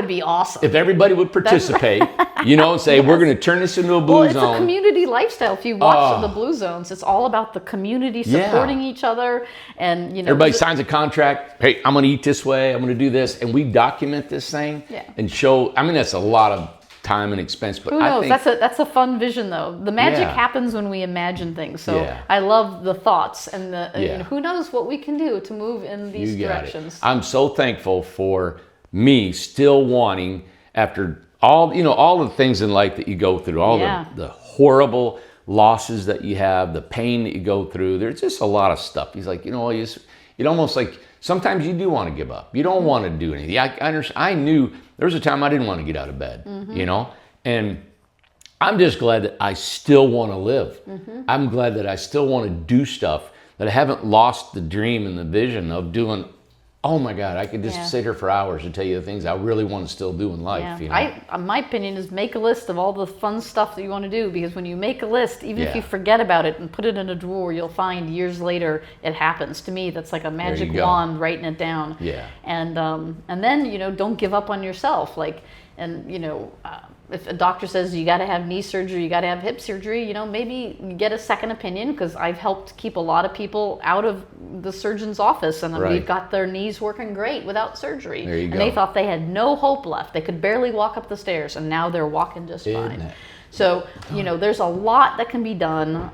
be awesome. If everybody would participate, and say, we're going to turn this into a blue zone. Well, it's a community lifestyle. If you watch the blue zones, it's all about the community supporting each other. And, everybody signs a contract. Hey, I'm going to eat this way. I'm going to do this. And we document this thing and show. I mean, that's a lot of time and expense. But who knows? That's a fun vision, though. The magic happens when we imagine things. So I love the thoughts and who knows what we can do to move in these directions. I'm so thankful for me still wanting, after all the things in life that you go through, all the horrible losses that you have, the pain that you go through, there's just a lot of stuff. He's like, it almost like sometimes you do want to give up. You don't want to do anything. I understand. I knew there was a time I didn't want to get out of bed, and I'm just glad that I still want to live. I'm glad that I still want to do stuff, that I haven't lost the dream and the vision of doing. Oh my God, I could just sit here for hours and tell you the things I really want to still do in life. My opinion is make a list of all the fun stuff that you want to do, because when you make a list, even if you forget about it and put it in a drawer, you'll find years later it happens. To me, that's like a magic wand, writing it down. And then don't give up on yourself. If a doctor says you got to have knee surgery, you got to have hip surgery, maybe you get a second opinion, because I've helped keep a lot of people out of the surgeon's office, and we've got their knees working great without surgery. There you go. And they thought they had no hope left. They could barely walk up the stairs, and now they're walking just fine. So, there's a lot that can be done,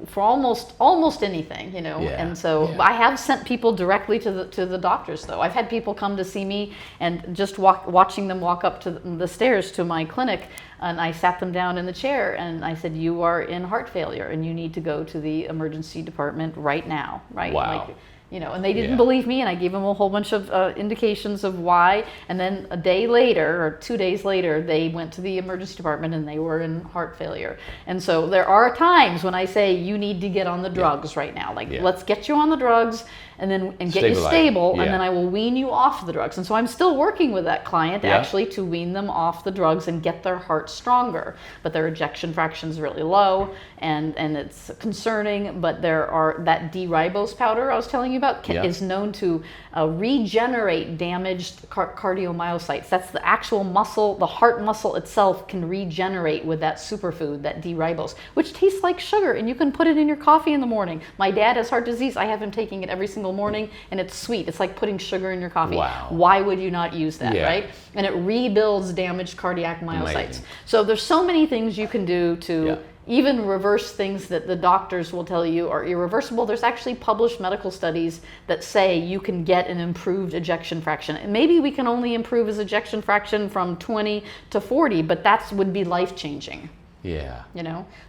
for almost anything, And so I have sent people directly to the doctors, though. I've had people come to see me, and just watching them walk up to the stairs to my clinic, and I sat them down in the chair, and I said, you are in heart failure, and you need to go to the emergency department right now, right? Wow. And they didn't believe me, and I gave them a whole bunch of indications of why. And then a day later, or 2 days later, they went to the emergency department, and they were in heart failure. And so there are times when I say, you need to get on the drugs right now. Let's get you on the drugs, and get you stable, and then I will wean you off the drugs. And so I'm still working with that client actually to wean them off the drugs and get their heart stronger. But their ejection fraction is really low, and it's concerning. But that D-ribose powder I was telling you about is known to regenerate damaged cardiomyocytes. That's the actual muscle, the heart muscle itself can regenerate with that superfood, that D-ribose, which tastes like sugar, and you can put it in your coffee in the morning. My dad has heart disease. I have him taking it every single morning, and it's sweet. It's like putting sugar in your coffee. Wow. Why would you not use that, right? And it rebuilds damaged cardiac myocytes. Amazing. So there's so many things you can do to even reverse things that the doctors will tell you are irreversible. There's actually published medical studies that say you can get an improved ejection fraction. And maybe we can only improve his ejection fraction from 20 to 40, but that would be life-changing. Yeah.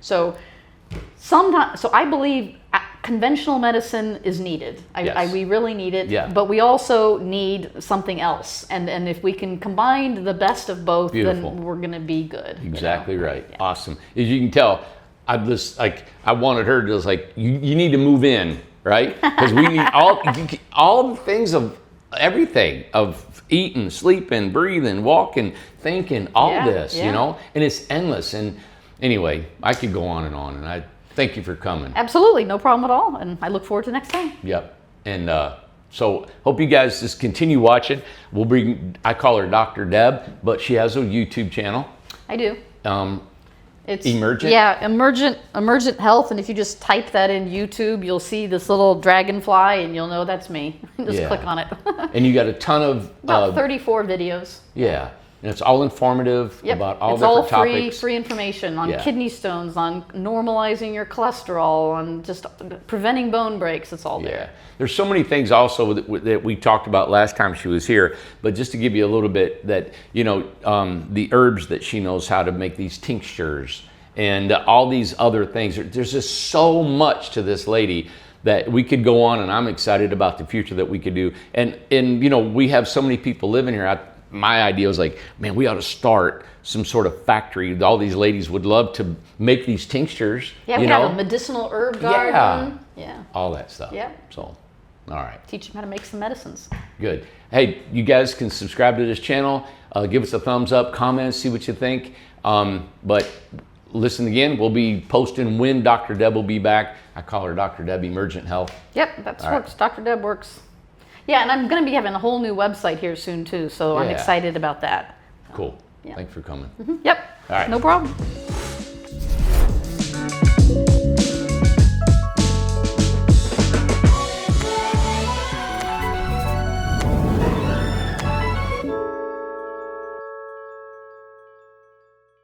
So sometimes, I believe conventional medicine is needed. Yes. We really need it. Yeah. But we also need something else. And if we can combine the best of both, Beautiful. then we're going to be good. Exactly right. Yeah. Awesome. As you can tell, I wanted her to just like, you need to move in, right? Because we need all the things of everything, of eating, sleeping, breathing, walking, thinking, all this, you know, and it's endless. And anyway, I could go on, and I thank you for coming. Absolutely, no problem at all. And I look forward to next time. Yep. And so hope you guys just continue watching. I call her Dr. Deb, but she has a YouTube channel. I do. It's Emergent? Yeah, emergent health. And if you just type that in YouTube, you'll see this little dragonfly, and you'll know that's me. Just click on it. And you got a ton of about 34 videos. Yeah, and it's all informative about all different topics. It's all free information on kidney stones, on normalizing your cholesterol, on just preventing bone breaks. It's all there. Yeah, there's so many things also that we talked about last time she was here. But just to give you a little bit, that the herbs that she knows how to make, these tinctures and all these other things. There's just so much to this lady that we could go on, and I'm excited about the future that we could do. And we have so many people living here. My idea was like, man, we ought to start some sort of factory. All these ladies would love to make these tinctures. Yeah, we have a medicinal herb garden. Yeah. All that stuff. Yeah. So, all right. Teach them how to make some medicines. Good. Hey, you guys can subscribe to this channel. Give us a thumbs up, comment, see what you think. But listen again. We'll be posting when Dr. Deb will be back. I call her Dr. Deb Emergent Health. Yep, that works. Right. Dr. Deb works. Yeah, and I'm going to be having a whole new website here soon too, so I'm excited about that. Cool. Yeah. Thanks for coming. Yep. All right. No problem.